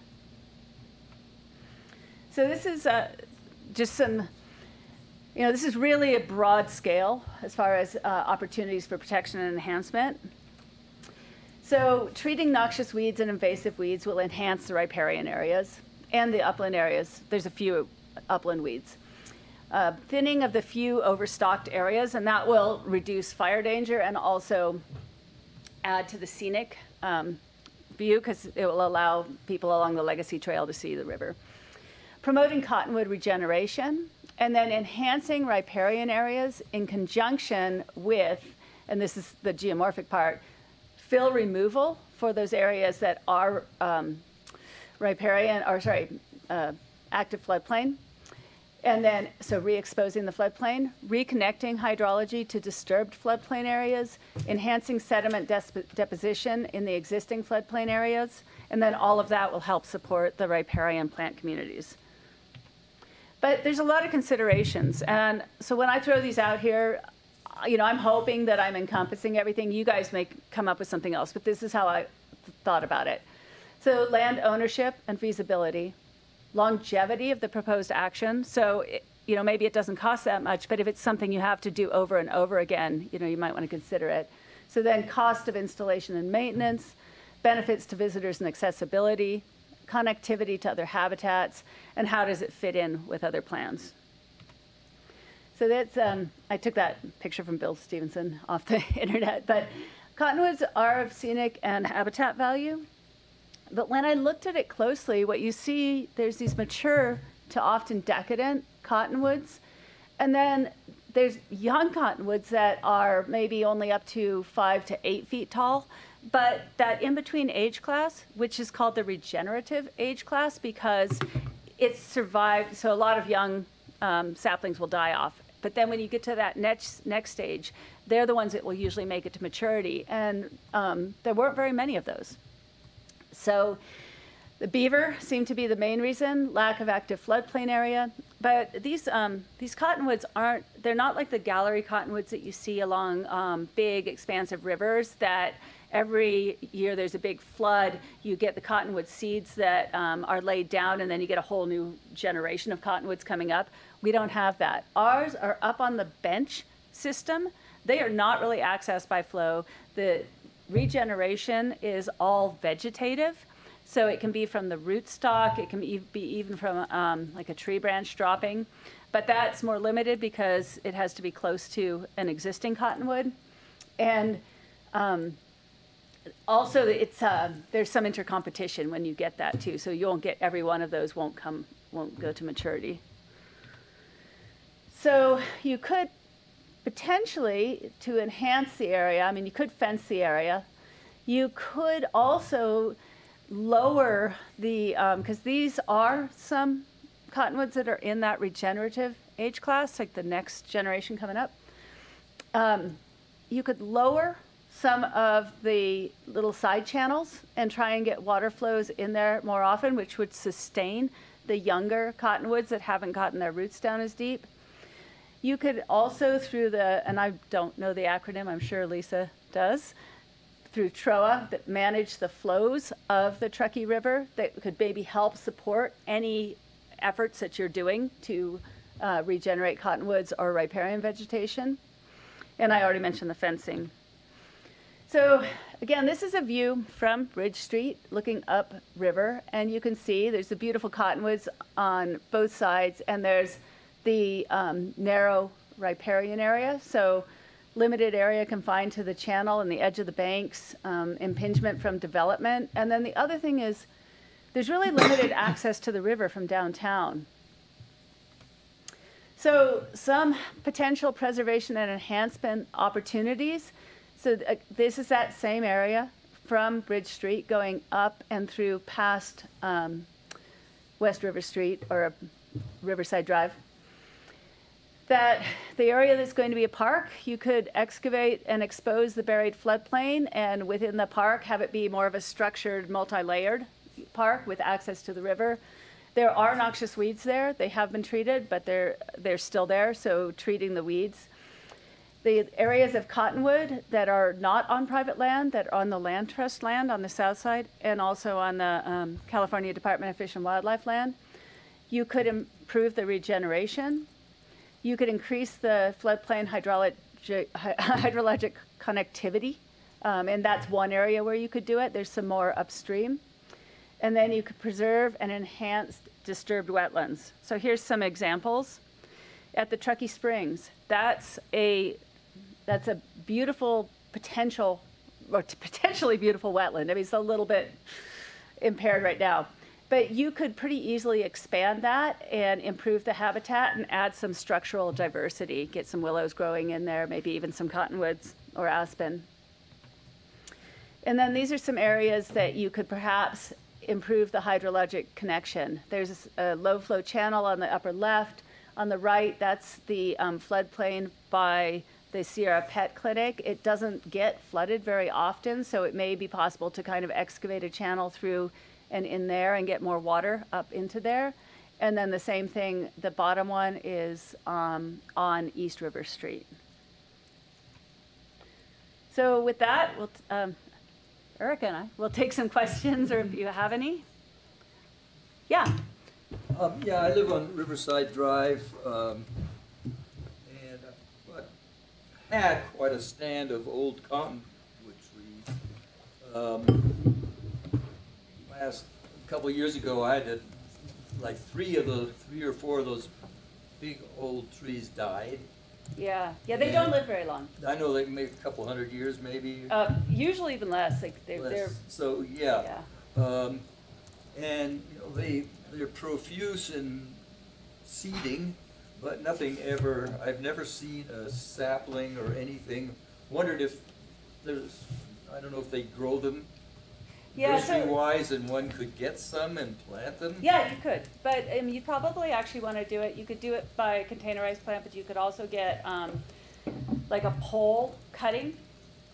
Speaker 15: So this is just some, this is really a broad scale as far as opportunities for protection and enhancement. So treating noxious weeds and invasive weeds will enhance the riparian areas and the upland areas. There's a few upland weeds. thinning of the few overstocked areas, and that will reduce fire danger and also add to the scenic view because it will allow people along the Legacy Trail to see the river. Promoting cottonwood regeneration, and then enhancing riparian areas in conjunction with, and this is the geomorphic part, fill removal for those areas that are active floodplain. And then, so re-exposing the floodplain, reconnecting hydrology to disturbed floodplain areas, enhancing sediment deposition in the existing floodplain areas, and then all of that will help support the riparian plant communities. But there's a lot of considerations. And so when I throw these out here, you know, I'm hoping that I'm encompassing everything. You guys may come up with something else, but this is how I thought about it. So land ownership and feasibility, longevity of the proposed action. So, you know, maybe it doesn't cost that much, but if it's something you have to do over and over again, you know, you might want to consider it. So then cost of installation and maintenance, benefits to visitors and accessibility, connectivity to other habitats, and how does it fit in with other plans. So that's, I took that picture from Bill Stevenson off the internet, but cottonwoods are of scenic and habitat value. But when I looked at it closely, what you see, there's these mature to often decadent cottonwoods. And then there's young cottonwoods that are maybe only up to 5 to 8 feet tall. But that in-between age class, which is called the regenerative age class because it's survived, so a lot of young saplings will die off. But then when you get to that next stage, they're the ones that will usually make it to maturity. And there weren't very many of those. So the beaver seemed to be the main reason, lack of active floodplain area. But these cottonwoods they're not like the gallery cottonwoods that you see along big, expansive rivers that every year there's a big flood, you get the cottonwood seeds that are laid down and then you get a whole new generation of cottonwoods coming up. We don't have that. Ours are up on the bench system. They are not really accessed by flow. The regeneration is all vegetative. So it can be from the rootstock, it can be even from like a tree branch dropping, but that's more limited because it has to be close to an existing cottonwood. And also there's some intercompetition when you get that too, so you won't get every one of those won't go to maturity. So you could potentially, to enhance the area, I mean, you could fence the area. You could also lower the, because these are some cottonwoods that are in that regenerative age class, like the next generation coming up. You could lower some of the little side channels and try and get water flows in there more often, which would sustain the younger cottonwoods that haven't gotten their roots down as deep. You could also, through the, and I don't know the acronym, I'm sure Lisa does, through TROA, that manage the flows of the Truckee River that could maybe help support any efforts that you're doing to regenerate cottonwoods or riparian vegetation. And I already mentioned the fencing. So again, this is a view from Bridge Street looking up river, and you can see there's the beautiful cottonwoods on both sides, and there's the narrow riparian area. So limited area confined to the channel and the edge of the banks, impingement from development. And then the other thing is there's really limited access to the river from downtown. So some potential preservation and enhancement opportunities. So this is that same area from Bridge Street going up and through past West River Street or Riverside Drive. That the area that's going to be a park, you could excavate and expose the buried floodplain, and within the park have it be more of a structured, multi-layered park with access to the river. There are noxious weeds there. They have been treated, but they're still there, so treating the weeds. The areas of cottonwood that are not on private land, that are on the land trust land on the south side, and also on the California Department of Fish and Wildlife land, you could improve the regeneration. You could increase the floodplain hydrologic connectivity, and that's one area where you could do it. There's some more upstream. And then you could preserve and enhance disturbed wetlands. So here's some examples. at the Truckee Springs. That's a beautiful potential, or potentially beautiful wetland. I mean, it's a little bit impaired right now. But you could pretty easily expand that and improve the habitat and add some structural diversity, get some willows growing in there, maybe even some cottonwoods or aspen. And then these are some areas that you could perhaps improve the hydrologic connection. There's a low flow channel on the upper left. On the right, that's the floodplain by the Sierra Pet Clinic. It doesn't get flooded very often, so it may be possible to kind of excavate a channel through and in there and get more water up into there. And then the same thing, the bottom one is on East River Street. So with that, Erica and I will take some questions, or if you have any. Yeah.
Speaker 7: Yeah, I live on Riverside Drive, and I had quite a stand of old cottonwood trees. Last couple of years ago, I had to, like three or four of those big old trees died.
Speaker 15: Yeah, they don't live very long.
Speaker 7: I know they can make a couple hundred years, maybe.
Speaker 15: Usually even less. Like they're
Speaker 7: so yeah. And you know they're profuse in seeding, but nothing ever. I've never seen a sapling or anything. Wondered if there's. I don't know if they grow them. Nursery-wise, and one could get some and plant them?
Speaker 15: Yeah, you could. But you probably actually want to do it. You could do it by containerized plant, but you could also get like a pole cutting,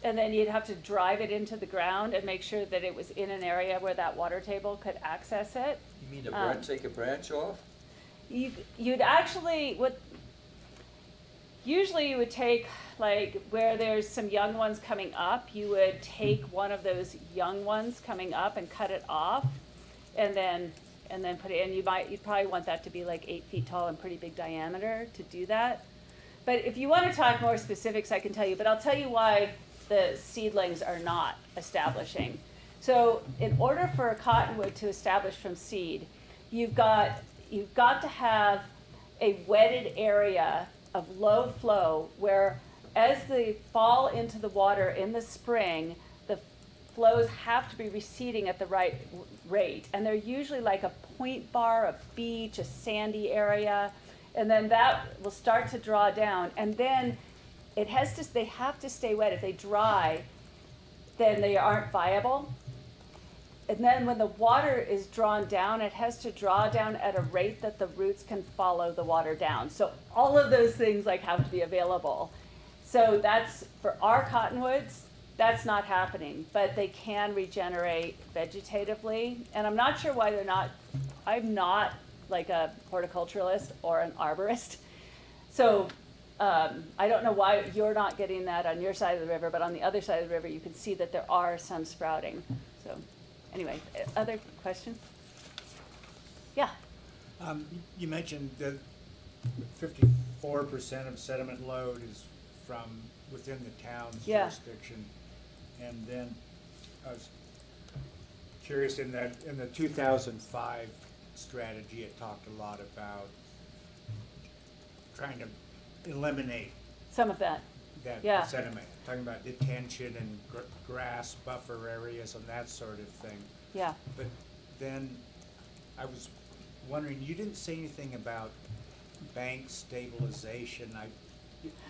Speaker 15: and then you'd have to drive it into the ground and make sure that it was in an area where that water table could access it.
Speaker 7: You mean take a branch off?
Speaker 15: You'd actually, usually you would take, like where there's some young ones coming up, you would take one of those young ones coming up and cut it off, and then put it in. You'd probably want that to be like 8 feet tall and pretty big diameter to do that. But if you want to talk more specifics, I can tell you. But I'll tell you why the seedlings are not establishing. So in order for a cottonwood to establish from seed, you've got to have a wetted area of low flow where, as they fall into the water in the spring, the flows have to be receding at the right rate. And they're usually like a point bar, a beach, a sandy area. And then that will start to draw down. And then they have to stay wet. If they dry, then they aren't viable. And then when the water is drawn down, it has to draw down at a rate that the roots can follow the water down. So all of those things have to be available. So that's, for our cottonwoods, that's not happening, but they can regenerate vegetatively. And I'm not sure why I'm not like a horticulturalist or an arborist. So I don't know why you're not getting that on your side of the river, but on the other side of the river, you can see that there are some sprouting. So anyway, other questions? Yeah.
Speaker 8: You mentioned that 54% of sediment load is from within the town's jurisdiction. And then I was curious, in the 2005 strategy, it talked a lot about trying to eliminate
Speaker 15: some of that
Speaker 8: sediment, talking about detention and grass buffer areas and that sort of thing.
Speaker 15: Yeah.
Speaker 8: But then I was wondering, you didn't say anything about bank stabilization.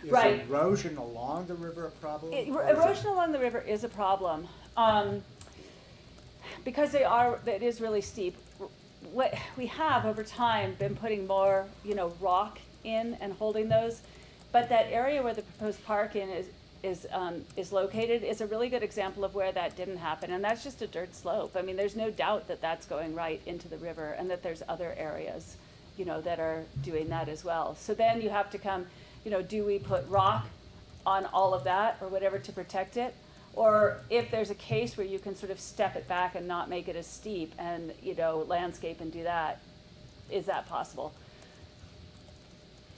Speaker 8: Is erosion along the river a problem?
Speaker 15: Erosion along the river is a problem because it is really steep. What we have over time been putting more, rock in and holding those, but that area where the proposed park is located is a really good example of where that didn't happen, and that's just a dirt slope. I mean, there's no doubt that that's going right into the river, and that there's other areas, that are doing that as well. So then you have to come. Do we put rock on all of that or whatever to protect it? Or if there's a case where you can sort of step it back and not make it as steep and, landscape and do that, is that possible?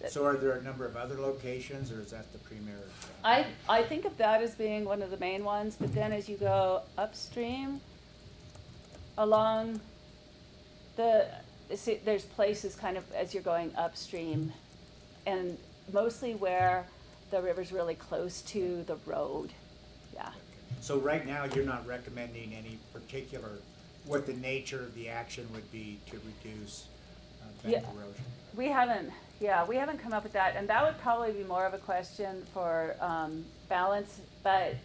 Speaker 8: So are there a number of other locations, or is that the premier?
Speaker 15: I think of that as being one of the main ones, but then as you go upstream along there's places kind of as you're going upstream and mostly where the river's really close to the road, yeah.
Speaker 8: So right now, you're not recommending any particular, what the nature of the action would be to reduce bank
Speaker 15: Yeah.
Speaker 8: erosion?
Speaker 15: We haven't come up with that, and that would probably be more of a question for balance, but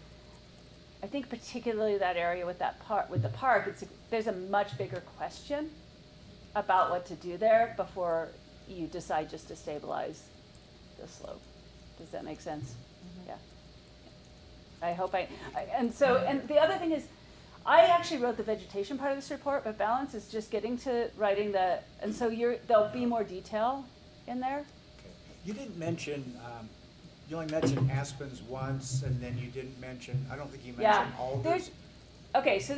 Speaker 15: I think particularly that area with that with the park, there's a much bigger question about what to do there before you decide just to stabilize the slope. Does that make sense? Yeah. I hope and the other thing is, I actually wrote the vegetation part of this report, but balance is just getting to writing and so there'll be more detail in there.
Speaker 8: Okay. You didn't mention, you only mentioned aspens once, and then you didn't mention, I don't think you mentioned alders.
Speaker 15: Okay, so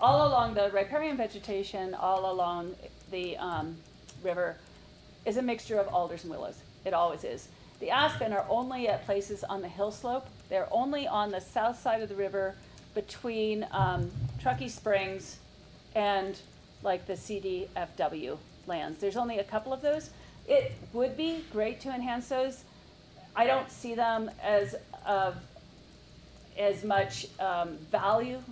Speaker 15: all along the riparian vegetation, all along the river, is a mixture of alders and willows. It always is. The aspen are only at places on the hill slope. They're only on the south side of the river between Truckee Springs and like the CDFW lands. There's only a couple of those. It would be great to enhance those. I don't see them as much value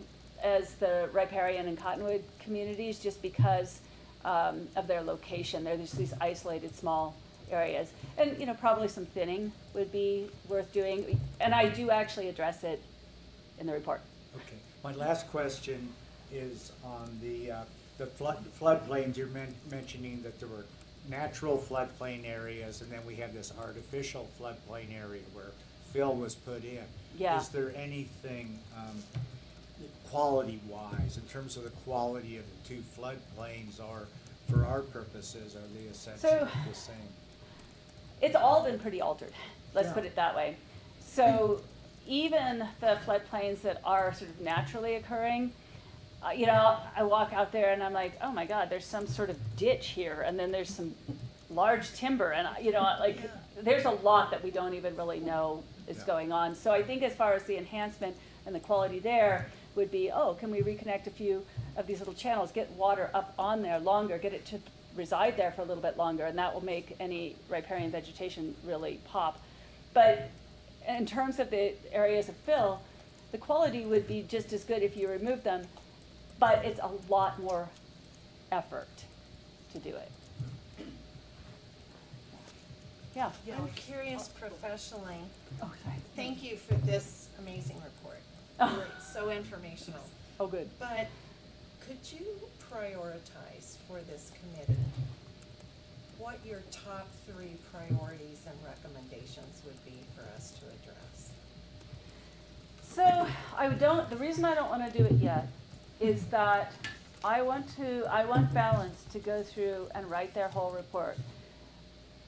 Speaker 15: as the riparian and cottonwood communities, just because of their location. They're just these isolated small areas. And probably some thinning would be worth doing. And I do actually address it in the report.
Speaker 8: Okay. My last question is on the floodplains. You're mentioning that there were natural floodplain areas, and then we have this artificial floodplain area where fill was put in.
Speaker 15: Yeah.
Speaker 8: Is there anything quality-wise, in terms of the quality of the two floodplains, or for our purposes, are they essentially the same?
Speaker 15: It's all been pretty altered, let's put it that way. So even the floodplains that are sort of naturally occurring, I walk out there and I'm like, oh my God, there's some sort of ditch here, and then there's some large timber, and there's a lot that we don't even really know is going on. So I think as far as the enhancement and the quality there would be, can we reconnect a few of these little channels, get water up on there longer, get it to reside there for a little bit longer, and that will make any riparian vegetation really pop. But in terms of the areas of fill, the quality would be just as good if you removed them, but it's a lot more effort to do it. Yeah.
Speaker 11: I'm curious professionally.
Speaker 15: Oh, sorry.
Speaker 11: Thank you for this amazing report.
Speaker 15: Oh.
Speaker 11: So informational.
Speaker 15: Oh, good.
Speaker 11: But could you prioritize for this committee what your top 3 priorities and recommendations would be for us to address?
Speaker 15: So the reason I don't want to do it yet is that I want Balance to go through and write their whole report.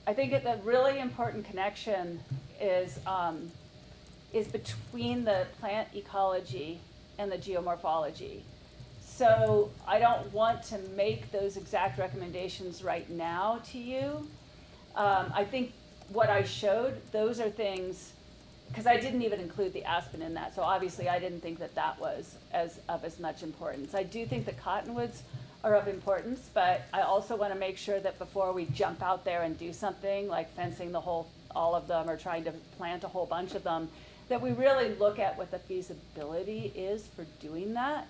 Speaker 15: I think that the really important connection is between the plant ecology and the geomorphology. So I don't want to make those exact recommendations right now to you. I think what I showed, those are things, because I didn't even include the aspen in that, so obviously I didn't think that that was of as much importance. I do think the cottonwoods are of importance, but I also want to make sure that before we jump out there and do something like fencing all of them or trying to plant a whole bunch of them, that we really look at what the feasibility is for doing that.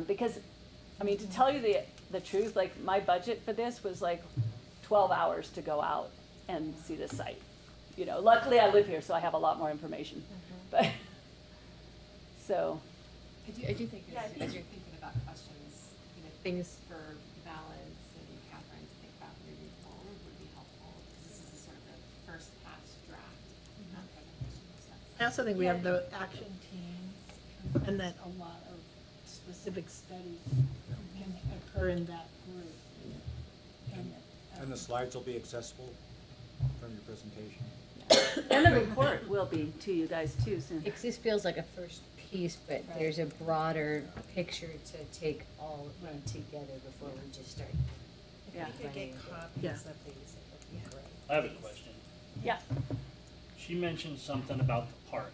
Speaker 15: Because, I mean, to tell you the truth, like my budget for this was like 12 hours to go out and see the site. Luckily I live here, so I have a lot more information. But so.
Speaker 6: I do think as you're thinking about questions, things for Balance and Catherine to think about moving forward would be helpful, because this is sort of the first pass draft.
Speaker 2: I also think we have the action teams, and that a lot of specific studies can occur in that group.
Speaker 8: And the slides will be accessible from your presentation?
Speaker 15: And the report will be to you guys too soon.
Speaker 10: It just feels like a first piece, but there's a broader picture to take all of them together before we just start.
Speaker 11: If we could get copies of these, it would be great.
Speaker 9: I have a question.
Speaker 15: Yeah.
Speaker 9: She mentioned something about the park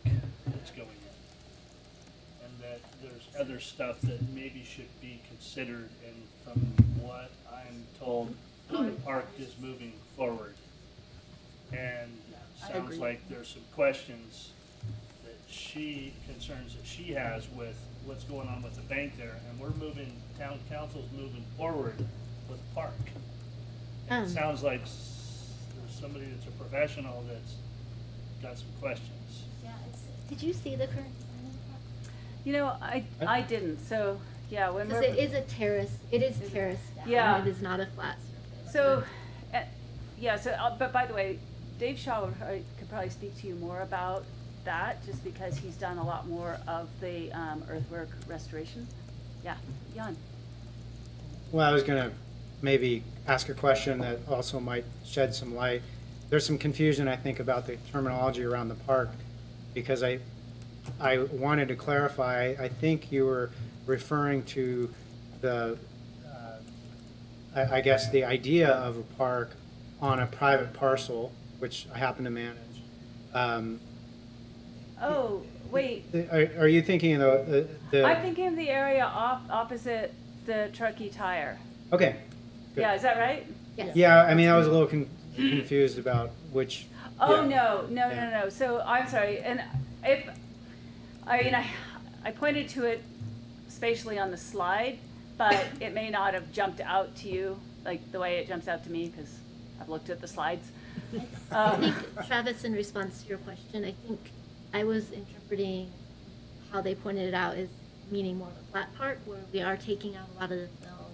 Speaker 9: that's going in. and that there's other stuff that maybe should be considered, and from what I'm told, the park is moving forward. And sounds like there's some questions that concerns that she has with what's going on with the bank there, and town council's moving forward with park. And it sounds like there's somebody that's a professional that's got some questions.
Speaker 5: Yeah, did you see the current design of the park?
Speaker 15: You know, I didn't, so, yeah, when we're.
Speaker 5: Because it is a terrace, it is terraced down.
Speaker 15: Yeah.
Speaker 5: It is not a flat surface.
Speaker 15: So, but by the way, Dave Shaw could probably speak to you more about that, just because he's done a lot more of the earthwork restoration. Yeah, Jan.
Speaker 3: Well, I was gonna maybe ask a question that also might shed some light. There's some confusion, I think, about the terminology around the park, because I wanted to clarify. I think you were referring to the, I guess, the idea of a park on a private parcel, which I happen to manage.
Speaker 15: Oh, wait.
Speaker 3: Are you thinking of the?
Speaker 15: I'm thinking of the area opposite the Truckee Tire.
Speaker 3: Okay. Good.
Speaker 15: Yeah, is that right?
Speaker 5: Yes.
Speaker 3: Yeah, I mean, I was a little confused about which.
Speaker 15: Oh,
Speaker 3: yeah.
Speaker 15: no. So I'm sorry, and I pointed to it spatially on the slide, but it may not have jumped out to you like the way it jumps out to me, because I've looked at the slides.
Speaker 5: I think, Travis, in response to your question, I think I was interpreting how they pointed it out as meaning more of a flat park, where we are taking out a lot of the fill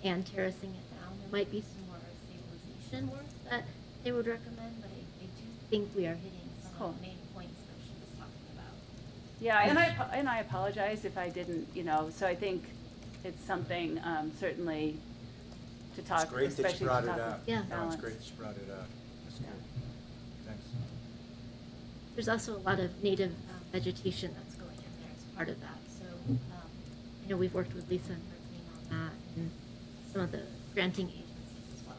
Speaker 5: and terracing it down. There might be some more stabilization work that they would recommend, but I do think we are hitting some of the main points that she was talking about.
Speaker 15: Yeah, and I apologize if I didn't, so I think it's something certainly to talk,
Speaker 8: It's great that
Speaker 15: especially
Speaker 8: you brought
Speaker 15: to
Speaker 8: it
Speaker 15: talk
Speaker 8: up.
Speaker 15: with
Speaker 5: Yeah.
Speaker 8: No, it's
Speaker 15: balance.
Speaker 8: great that you brought it up. That's good. Thanks.
Speaker 5: There's also a lot of native vegetation that's going in there as part of that. So, I know we've worked with Lisa and her team on that, and some of the granting agencies as well.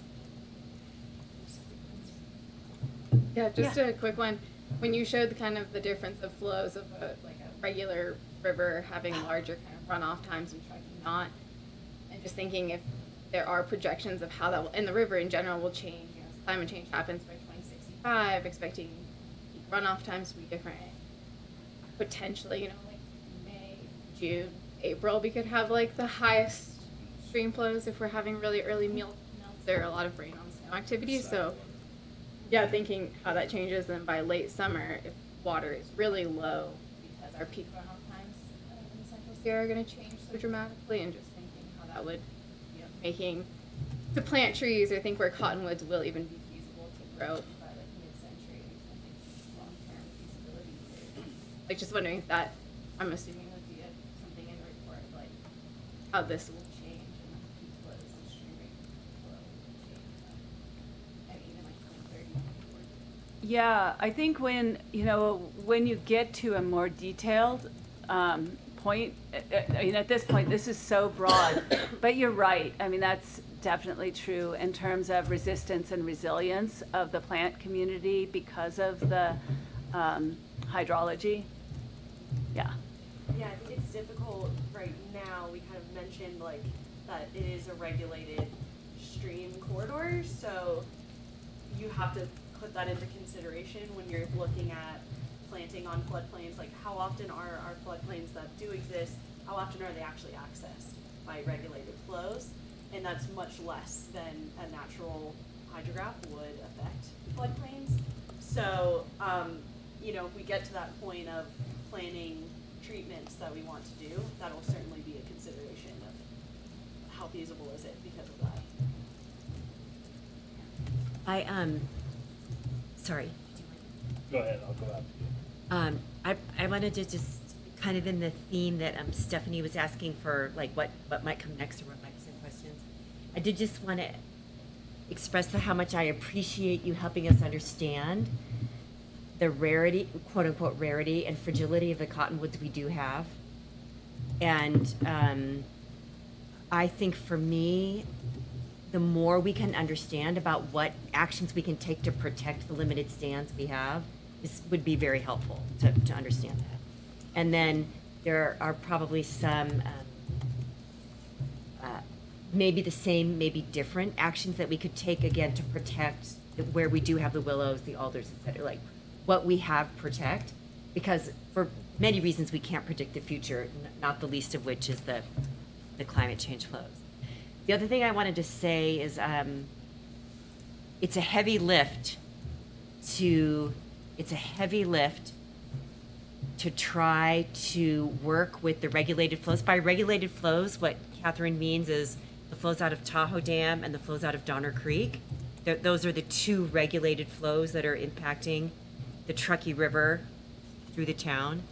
Speaker 16: Yeah, just a quick one. When you showed kind of the difference of flows of a regular river having larger kind of runoff times and Truckee not, and just thinking if there are projections of how that will, and the river in general will change. As climate change happens by 2065, expecting peak runoff times to be different. Potentially, like May, June, April, we could have like the highest stream flows if we're having really early melts. There are a lot of rain on snow activities, so yeah, thinking how that changes. Then by late summer, if water is really low, because our peak runoff times in the Central Sierra are going to change so dramatically, and just thinking how that would, making to plant trees, I think where cottonwoods will even be feasible to grow by like mid-century, something long-term feasibility. Like just wondering if that, I'm assuming would be something in the report, like how this will change and like peak flows and stream rate flow will change. And even like 2030.
Speaker 15: Yeah, I think when you get to a more detailed point, at this point, this is so broad, but you're right. I mean, that's definitely true in terms of resistance and resilience of the plant community because of the hydrology. Yeah.
Speaker 17: Yeah, I think it's difficult right now. We kind of mentioned that it is a regulated stream corridor, so you have to put that into consideration when you're looking at planting on floodplains. Like, how often are our floodplains that do exist, how often are they actually accessed by regulated flows? And that's much less than a natural hydrograph would affect floodplains. So, if we get to that point of planning treatments that we want to do, that'll certainly be a consideration of how feasible is it because of that.
Speaker 12: Sorry.
Speaker 9: Go ahead, I'll go after you.
Speaker 12: I wanted to just kind of in the theme that Stephanie was asking for, like what might come next or what might be some questions. I did just want to express how much I appreciate you helping us understand the rarity, quote unquote rarity and fragility of the cottonwoods we do have. And I think for me, the more we can understand about what actions we can take to protect the limited stands we have would be very helpful to understand that. And then there are probably some, maybe the same, maybe different actions that we could take again to protect where we do have the willows, the alders, et cetera, like what we have protect, because for many reasons we can't predict the future, not the least of which is the climate change flows. The other thing I wanted to say is it's a heavy lift to try to work with the regulated flows. By regulated flows, what Catherine means is the flows out of Tahoe Dam and the flows out of Donner Creek. Those are the two regulated flows that are impacting the Truckee River through the town.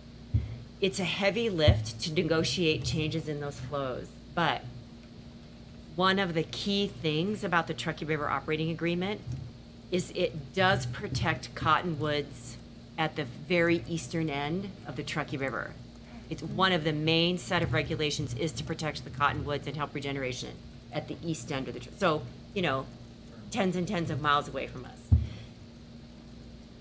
Speaker 12: It's a heavy lift to negotiate changes in those flows, but one of the key things about the Truckee River Operating Agreement is it does protect cottonwoods at the very eastern end of the Truckee River. It's one of the main set of regulations is to protect the cottonwoods and help regeneration at the east end of the, so, you know, tens and tens of miles away from us.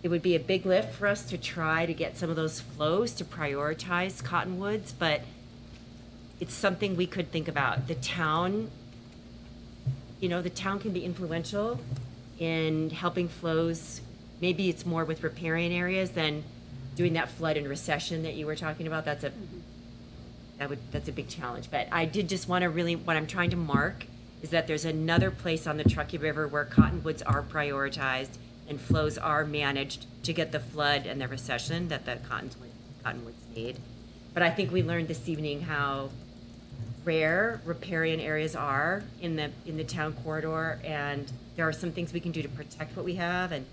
Speaker 12: It would be a big lift for us to try to get some of those flows to prioritize cottonwoods, but it's something we could think about. The town, you know, the town can be influential in helping flows. Maybe it's more with riparian areas than doing that flood and recession that you were talking about. That's a big challenge. But I did just want to really, what I'm trying to mark is that there's another place on the Truckee River where cottonwoods are prioritized and flows are managed to get the flood and the recession that the cottonwoods need. But I think we learned this evening how rare riparian areas are in the town corridor, and there are some things we can do to protect what we have, and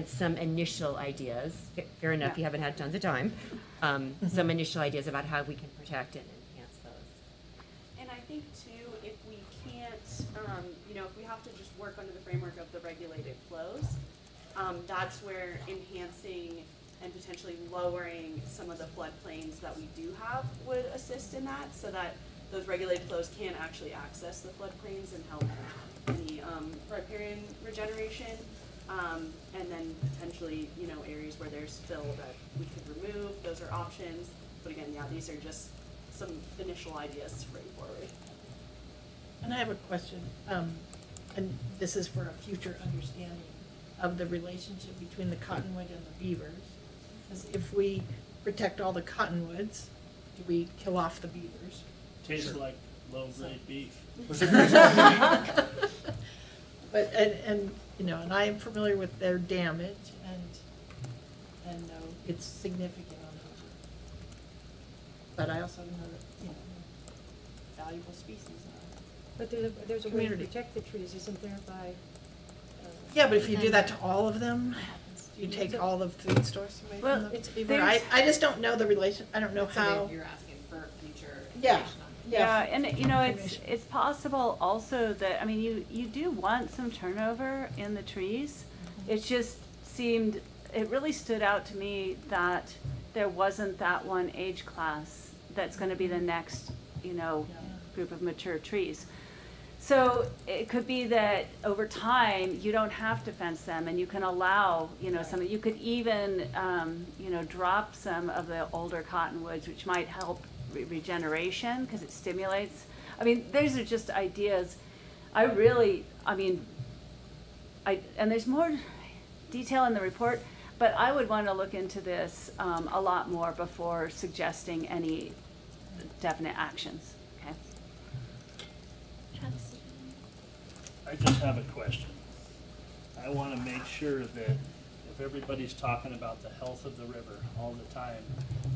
Speaker 12: some initial ideas. Fair enough, you haven't had tons of time. Some initial ideas about how we can protect and enhance those.
Speaker 17: And I think too, if we can't, if we have to just work under the framework of the regulated flows, that's where enhancing and potentially lowering some of the floodplains that we do have would assist in that, so that those regulated flows can actually access the floodplains and help any riparian regeneration. And then potentially, areas where there's fill that we could remove, those are options. But again, these are just some initial ideas to bring forward.
Speaker 2: And I have a question, and this is for a future understanding of the relationship between the cottonwood and the beavers. Because if we protect all the cottonwoods, do we kill off the beavers?
Speaker 9: Tastes like low-grade beef.
Speaker 2: But, and I am familiar with their damage, and know it's significant on the river. But I also know that, valuable species are.
Speaker 18: But there's a way to protect the trees, isn't there, by?
Speaker 2: Yeah, but if you do that to all of them, you take all the food source away from them. Beaver. I just don't know the relation, I don't know how.
Speaker 6: You're asking for future
Speaker 2: Yeah.
Speaker 6: information on.
Speaker 15: Yeah, and it's possible also that, you do want some turnover in the trees. It just seemed, it really stood out to me that there wasn't that one age class that's gonna be the next, group of mature trees. So it could be that over time, you don't have to fence them, and you can allow, you could even, drop some of the older cottonwoods, which might help regeneration, because it stimulates. Those are just ideas. And there's more detail in the report, but I would want to look into this a lot more before suggesting any definite actions. Okay.
Speaker 9: I just have a question. I want to make sure that if everybody's talking about the health of the river all the time,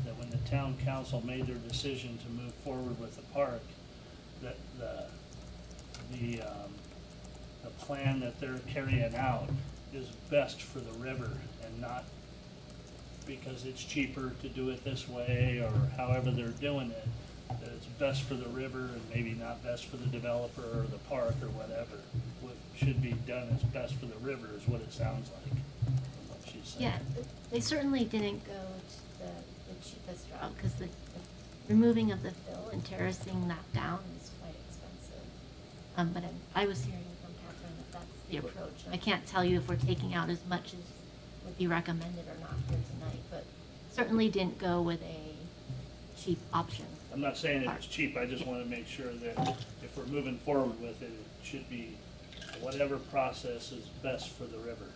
Speaker 9: that when the town council made their decision to move forward with the park, that the plan that they're carrying out is best for the river, and not because it's cheaper to do it this way or however they're doing it, that it's best for the river and maybe not best for the developer or the park or whatever. What should be done is best for the river is what it sounds like from what she's saying.
Speaker 5: Yeah, they certainly didn't go to the cheapest route, because the removing of the fill and terracing that down is quite expensive. But I was hearing from Catherine that that's the approach. I can't tell you if we're taking out as much as would be recommended or not here tonight, but certainly didn't go with a
Speaker 14: cheap option.
Speaker 9: I'm not saying it was cheap, I just want to make sure that if we're moving forward with it, it should be whatever process is best for the river,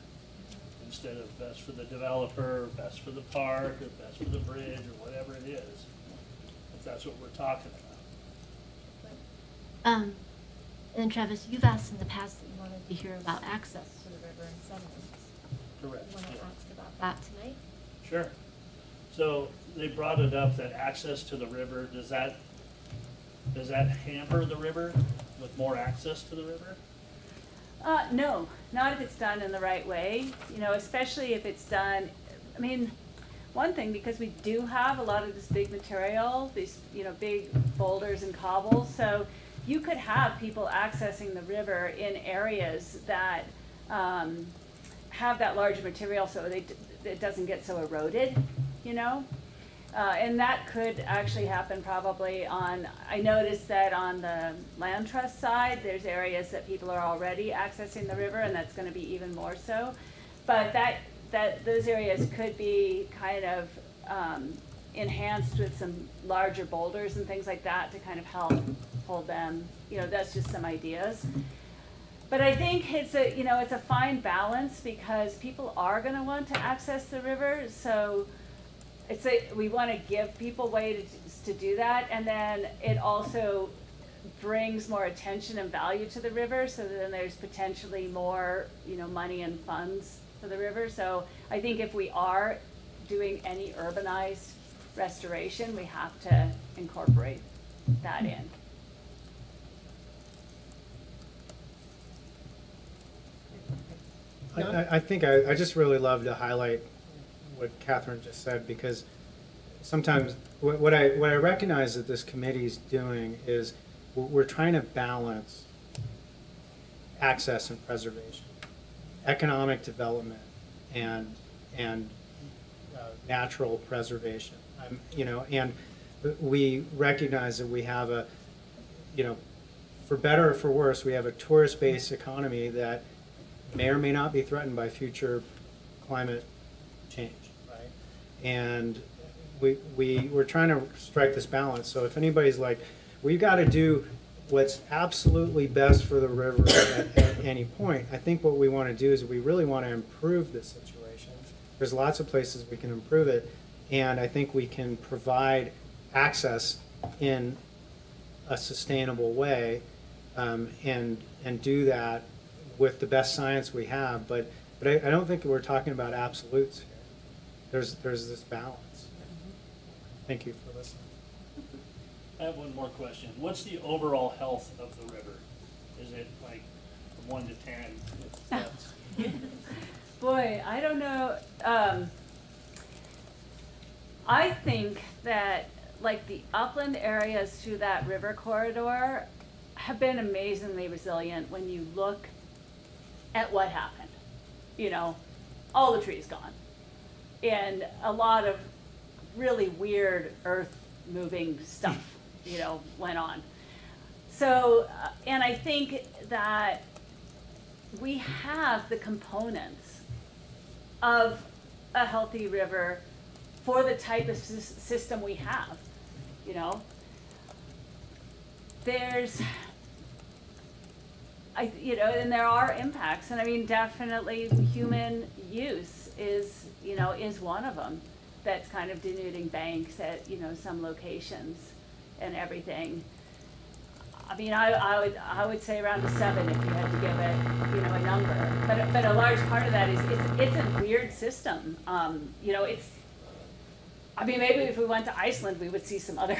Speaker 9: instead of best for the developer, or best for the park, or best for the bridge, or whatever it is, if that's what we're talking about.
Speaker 5: And then Travis, you've asked in the past that you wanted to hear about access to the river and sediments.
Speaker 9: Correct.
Speaker 5: You want to
Speaker 9: yeah.
Speaker 5: ask about that tonight?
Speaker 9: Sure. So they brought it up that access to the river, does that hamper the river with more access to the river?
Speaker 15: No, not if it's done in the right way, you know, especially if it's done, I mean, one thing, because we do have a lot of this big material, these, you know, big boulders and cobbles, so you could have people accessing the river in areas that have that large material so it doesn't get so eroded, you know? And that could actually happen probably on, I noticed that on the land trust side, there's areas that people are already accessing the river, and that's gonna be even more so. But those areas could be kind of enhanced with some larger boulders and things like that to kind of help hold them, you know, that's just some ideas. But I think it's a fine balance, because people are gonna want to access the river, so we want to give people ways to do that, and then it also brings more attention and value to the river, so then there's potentially more, you know, money and funds for the river. So I think if we are doing any urbanized restoration, we have to incorporate that in.
Speaker 3: I think I just really love to highlight what Catherine just said, because sometimes what I recognize that this committee is doing is we're trying to balance access and preservation, economic development, and natural preservation. You know, and we recognize that we have a, you know, for better or for worse, we have a tourist-based economy that may or may not be threatened by future climate change, right? And we're trying to strike this balance. So if anybody's like, we've got to do what's absolutely best for the river at any point, I think what we want to do is we really want to improve this situation. There's lots of places we can improve it, and I think we can provide access in a sustainable way, and do that with the best science we have. But I don't think we're talking about absolutes here. There's this balance. Thank you for listening.
Speaker 9: I have one more question. What's the overall health of the river? Is it like from 1 to 10?
Speaker 15: Boy, I don't know. I think that like the upland areas through that river corridor have been amazingly resilient when you look at what happened. You know, all the trees gone, and a lot of really weird earth moving stuff, you know, went on. So, and I think that we have the components of a healthy river for the type of system we have, you know. There's, you know, and there are impacts, and I mean, definitely human use is, you know, is one of them that's kind of denuding banks at, you know, some locations and everything. I mean, I would say around a 7 if you had to give it, you know, a number. But a large part of that is it's a weird system. You know, it's, I mean, maybe if we went to Iceland, we would see some other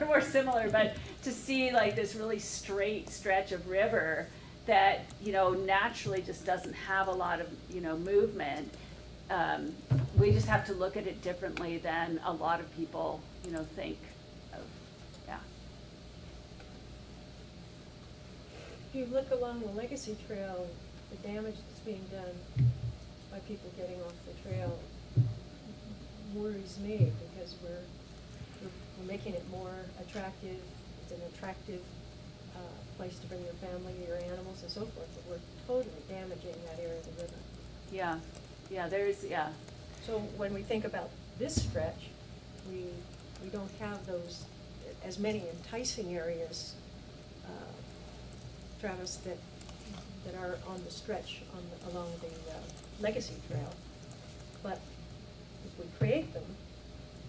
Speaker 15: more similar, but to see like this really straight stretch of river that, you know, naturally just doesn't have a lot of, you know, movement, we just have to look at it differently than a lot of people, you know, think of, yeah.
Speaker 18: If you look along the Legacy Trail, the damage that's being done by people getting off the trail worries me, because we're making it more attractive. It's an attractive place to bring your family, your animals, and so forth, but we're totally damaging that area of the river.
Speaker 15: Yeah, there's, yeah.
Speaker 18: So when we think about this stretch, we We don't have those, as many enticing areas, Travis, that are on the stretch along the Legacy Trail. But if we create them,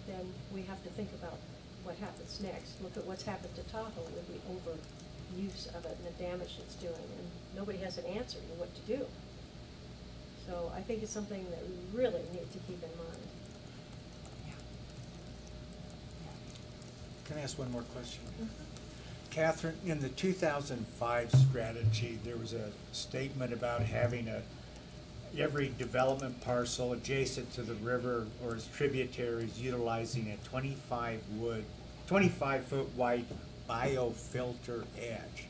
Speaker 18: then we have to think about what happens next. Look at what's happened to Tahoe with the overuse of it and the damage it's doing, and nobody has an answer to what to do. So I think it's something that we really need to keep in mind.
Speaker 8: Can I ask one more question? Catherine, in the 2005 strategy, there was a statement about having every development parcel adjacent to the river or its tributaries utilizing a 25-foot wide biofilter edge.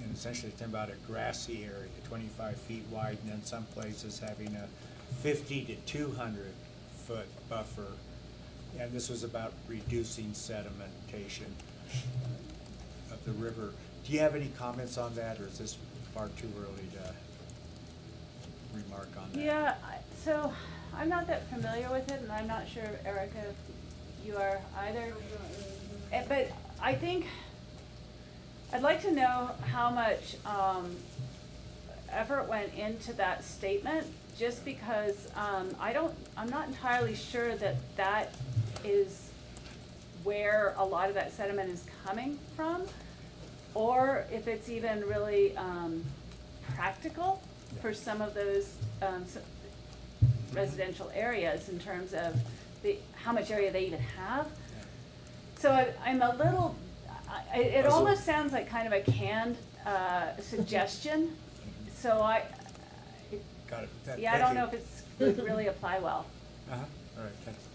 Speaker 8: And essentially it's about a grassy area, 25 feet wide, and then some places having a 50 to 200 foot buffer. And this was about reducing sedimentation of the river. Do you have any comments on that, or is this far too early to remark on that?
Speaker 15: Yeah, so I'm not that familiar with it, and I'm not sure, Erica, if you are either. But I think I'd like to know how much effort went into that statement, just because I'm not entirely sure that that is where a lot of that sediment is coming from, or if it's even really practical for some of those residential areas in terms of how much area they even have. So I'm a little, it almost sounds like kind of a canned suggestion. So
Speaker 8: Got it.
Speaker 15: I don't know if it's would really apply well.
Speaker 8: All right, thanks.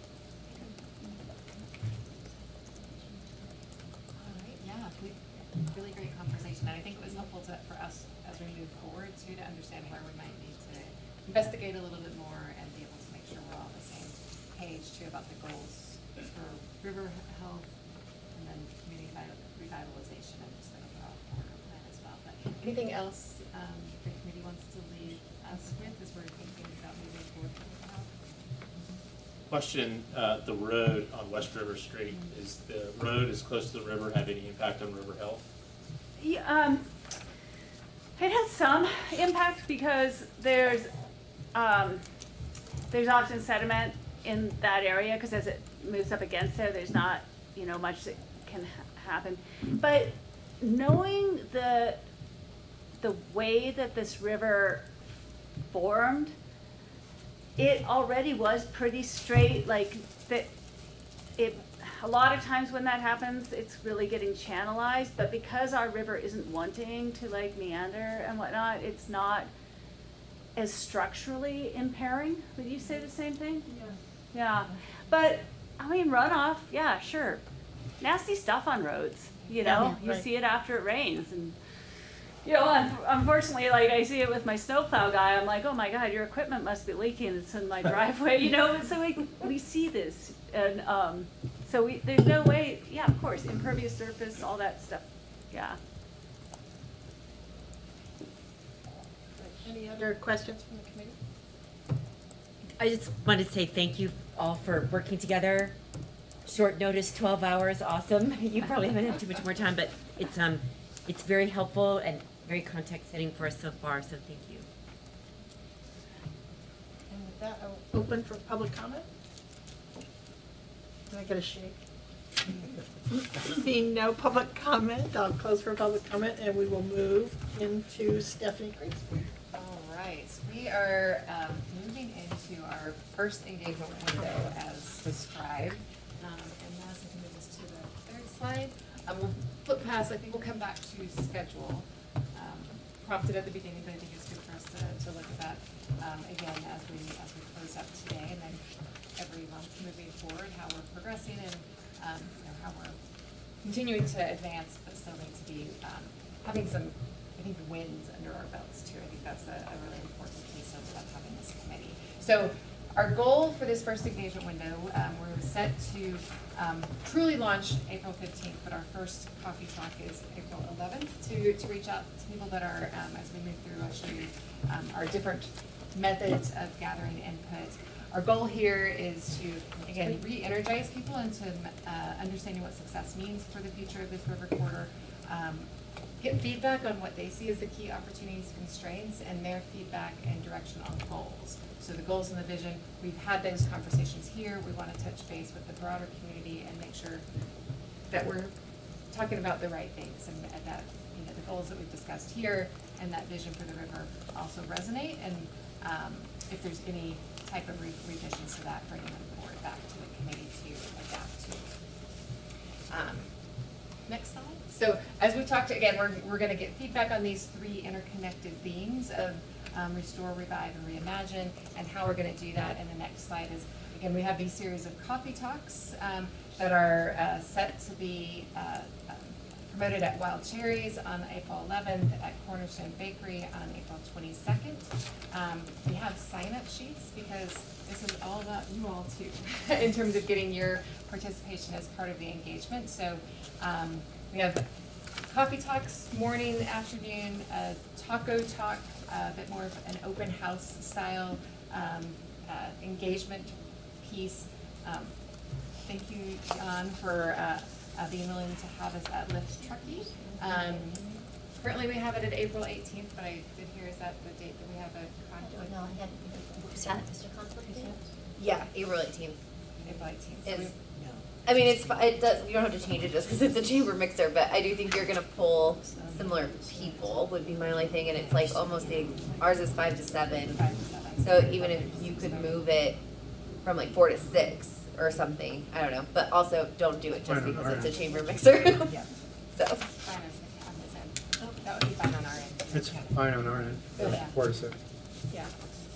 Speaker 6: Really great conversation, and I think it was helpful for us as we move forward too, to understand where we might need to investigate a little bit more and be able to make sure we're all on the same page too about the goals for river health and then community revitalization and just the overall corridor plan as well. But anything else the committee wants to leave us with as we're thinking about moving forward with the health?
Speaker 19: Question, the road on West River Street, is the road as close to the river have any impact on river health?
Speaker 15: Yeah, it has some impact because there's often sediment in that area, because as it moves up against there, there's not much that can happen. But knowing the way that this river formed, it already was pretty straight, like that. A lot of times when that happens, it's really getting channelized, but because our river isn't wanting to like meander and whatnot, it's not as structurally impairing. Would you say the same thing? Yeah. Yeah, but I mean runoff, yeah, sure. Nasty stuff on roads, you know. You see it after it rains, and unfortunately, like I see it with my snowplow guy. I'm like, oh my God, your equipment must be leaking. It's in my driveway, So we see this, and so there's no way. Yeah, of course, impervious surface, all that stuff. Yeah.
Speaker 2: Any other questions from the committee?
Speaker 12: I just wanted to say thank you all for working together. Short notice, 12 hours, awesome. You probably haven't had too much more time, but it's very helpful and very context setting for us so far, so thank you.
Speaker 2: And with that, I will open for public comment. Can I get a shake? Seeing no public comment, I'll close for public comment, and we will move into Stephanie Greenspan.
Speaker 6: All right, we are moving into our first engagement window as described. And Madison can move us to the third slide. We'll flip past, I think we'll come back to schedule. Prompted at the beginning, but I think it's good for us to look at that again as we close up today, and then every month moving forward, how we're progressing and how we're continuing to advance, but still need to be having some, I think, wins under our belts too. I think that's a really important piece of having this committee. So our goal for this first engagement window, we're set to truly launch April 15th, but our first coffee talk is April 11th to reach out to people that are, as we move through, I'll show you our different methods of gathering input. our goal here is to, again, re-energize people into understanding what success means for the future of this river corridor. Get feedback on what they see as the key opportunities, constraints, and their feedback and direction on goals. So the goals and the vision, we've had those conversations here. We want to touch base with the broader community and make sure that we're talking about the right things, and that the goals that we've discussed here and that vision for the river also resonate. And if there's any type of revisions to that, bringing them forward back to the committee to adapt to. Next slide. So as we talked, again, we're going to get feedback on these 3 interconnected themes of restore, revive, and reimagine, and how we're going to do that. And the next slide is, again, we have these series of coffee talks that are set to be promoted at Wild Cherries on April 11th, at Cornerstone Bakery on April 22nd. We have sign-up sheets because this is all about you all too, in terms of getting your participation as part of the engagement. So we have coffee talks, morning, afternoon, taco talk, a bit more of an open house style engagement piece. Thank you, John, for being willing to have us at Lift Truckee. Currently we have it at April 18th, but I did hear, is that the date that we have a conflict?
Speaker 5: No, I had Mr. Conflict date?
Speaker 20: Yeah, April 18th.
Speaker 6: April 18th. So
Speaker 20: I mean, it does. You don't have to change it just because it's a chamber mixer, but I do think you're gonna pull similar people. Would be my only thing, and it's like almost ours is 5 to 7.
Speaker 6: 5 to 7.
Speaker 20: So even if you could move it from like 4 to 6 or something, I don't know. But also, don't do it just because it's a chamber mixer.
Speaker 6: Yeah.
Speaker 20: So.
Speaker 6: Fine on this end. That would be fine on our end.
Speaker 3: It's fine on our end.
Speaker 6: Yeah.
Speaker 3: 4 to 6.
Speaker 6: Yeah,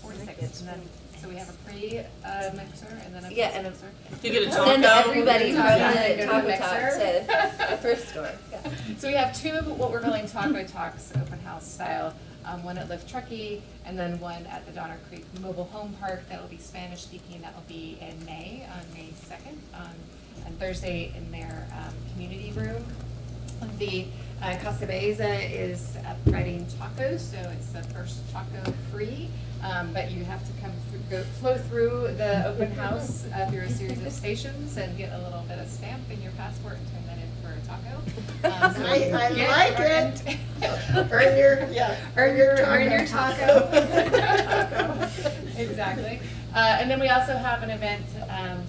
Speaker 6: 4 to 6, and then so we have a pre-mixer and then a
Speaker 20: post-mixer.
Speaker 6: You get a
Speaker 20: taco. Send everybody from the
Speaker 6: taco
Speaker 20: taco talk to the thrift store.
Speaker 6: Yeah. So we have 2 what we're calling taco talks, open house style. One at Lift Truckee, and then one at the Donner Creek Mobile Home Park that will be Spanish speaking. That will be in May, on May 2nd, on Thursday in their community room. The Casa Beza is providing tacos, so it's the first taco free, but you have to come through, flow through the open house through a series of stations and get a little bit of stamp in your passport and turn that in for a taco. So
Speaker 2: I like it. Earn your taco.
Speaker 6: Exactly. And then we also have an event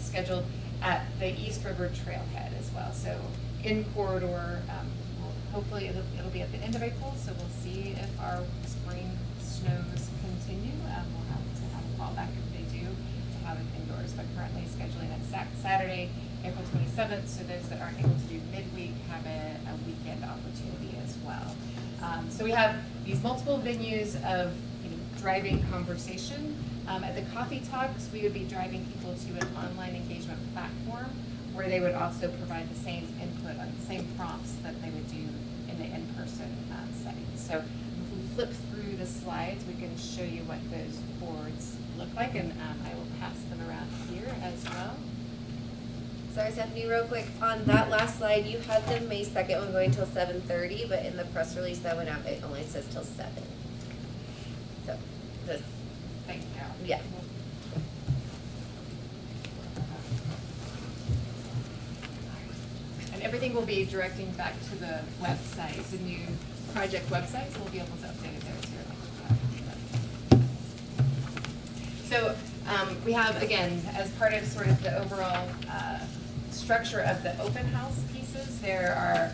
Speaker 6: scheduled at the East River Trailhead as well. So in corridor, hopefully it'll be at the end of April, so we'll see if our spring snows continue. We'll have to have a fallback if they do to have it indoors, but currently scheduling it Saturday, April 27th, so those that aren't able to do midweek have a weekend opportunity as well. So we have these multiple venues of driving conversation. At the coffee talks, we would be driving people to an online engagement platform where they would also provide the same input on the same prompts that they would do in the in-person setting. So if we flip through the slides, we can show you what those boards look like, and I will pass them around here as well.
Speaker 20: Sorry, Stephanie, real quick. On that last slide, you had the May 2nd one going till 7:30, but in the press release that went out, it only says till 7. So, just.
Speaker 6: Thank you.
Speaker 20: Yeah.
Speaker 6: And everything will be directing back to the website, the new project website, so we'll be able to update it there too. So we have, again, as part of sort of the overall structure of the open house pieces, there are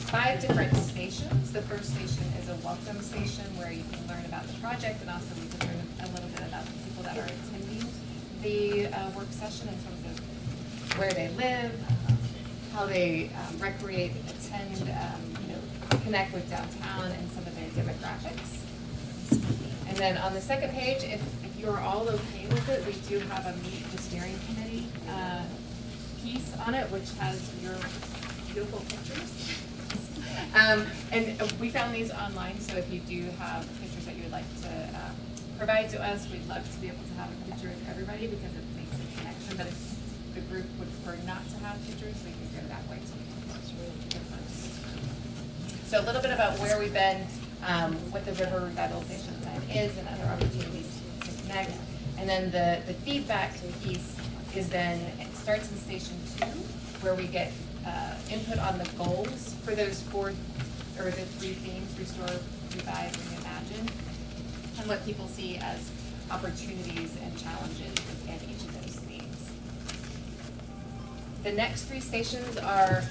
Speaker 6: 5 different stations. The first station is a welcome station where you can learn about the project, and also we can learn a little bit about the people that are attending the work session in terms of where they live, how they recreate, attend, connect with downtown and some of their demographics. And then on the second page, if you're all okay with it, we do have a Meet the Steering Committee piece on it, which has your beautiful pictures. And we found these online, so if you do have pictures that you would like to provide to us, we'd love to be able to have a picture of everybody because it makes a connection. But if the group would prefer not to have pictures, we can go that way too. It's really different. So a little bit about where we've been, what the River Revitalization Plan is, and other opportunities to connect. And then the feedback piece is then, it starts in station 2, where we get input on the goals for those 4, or the 3 themes: restore, revive, reimagine, and what people see as opportunities and challenges within each of those themes. The next 3 stations are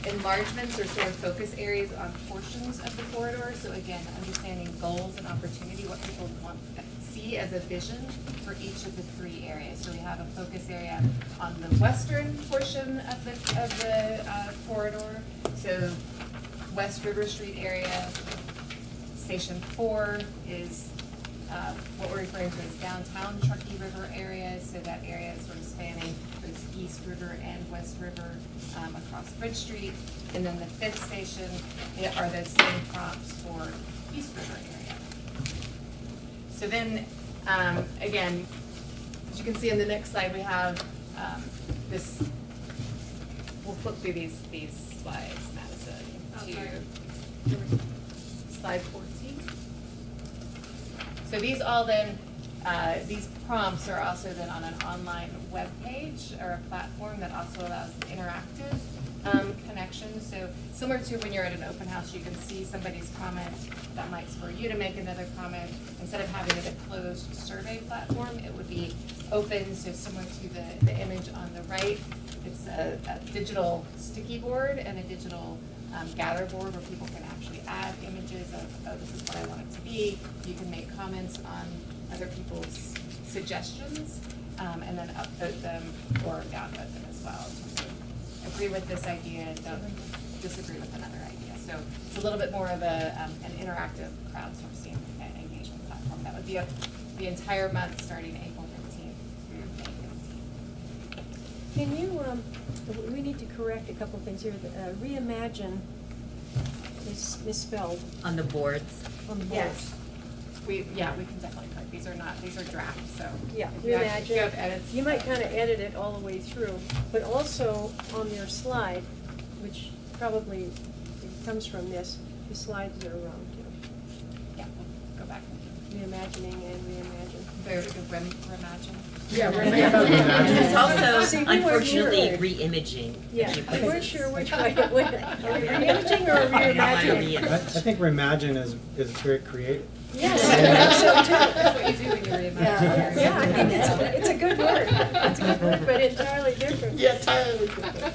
Speaker 6: enlargements, or sort of focus areas on portions of the corridor. So again, understanding goals and opportunity, what people want to see as a vision for each of the 3 areas. So we have a focus area on the western portion of the corridor. So West River Street area. Station 4 is what we're referring to as downtown Truckee River area. So that area is sort of spanning both East River and West River across Bridge Street. And then the 5th station are the same prompts for East River area. So then, again, as you can see in the next slide, we have this. We'll flip through these slides, Madison, to slide 14. So these all then, these prompts are also then on an online web page or a platform that also allows interactive connection. So similar to when you're at an open house, you can see somebody's comment that might spur you to make another comment. Instead of having it a closed survey platform, it would be open. So similar to the image on the right, it's a digital sticky board and a digital gather board where people can actually add images of, oh, this is what I want it to be. You can make comments on other people's suggestions and then upvote them or downvote them as well. So agree with this idea, don't disagree with another idea. So it's a little bit more of an interactive crowdsourcing and engagement platform. That would be up the entire month starting April 15th through May 15th.
Speaker 18: Can you, we need to correct a couple things here. Reimagine is misspelled.
Speaker 12: On the boards?
Speaker 18: On the boards.
Speaker 6: Yes. We can definitely correct. These are drafts, so.
Speaker 18: Yeah,
Speaker 6: if you
Speaker 18: reimagine.
Speaker 6: have edits.
Speaker 18: You might kind of edit it all the way through, but also on your slide, which probably comes from this, the slides are wrong too.
Speaker 6: Yeah, we'll go back.
Speaker 18: Reimagining and reimagine.
Speaker 6: Very good, reimagine.
Speaker 18: Yeah,
Speaker 12: It's also,
Speaker 18: See, we weren't
Speaker 12: unfortunately,
Speaker 18: sure.
Speaker 12: re-imaging.
Speaker 18: Yeah, we weren't sure which way it went. Are we re-imaging or
Speaker 12: I don't know how to
Speaker 18: reimagining?
Speaker 12: re-image.
Speaker 3: I think reimagine is very creative.
Speaker 18: Yes, I think so too.
Speaker 6: That's what you do when you reimagine.
Speaker 18: Yeah, I think it's a good word. It's a good word, but entirely different.
Speaker 2: Yeah, entirely different.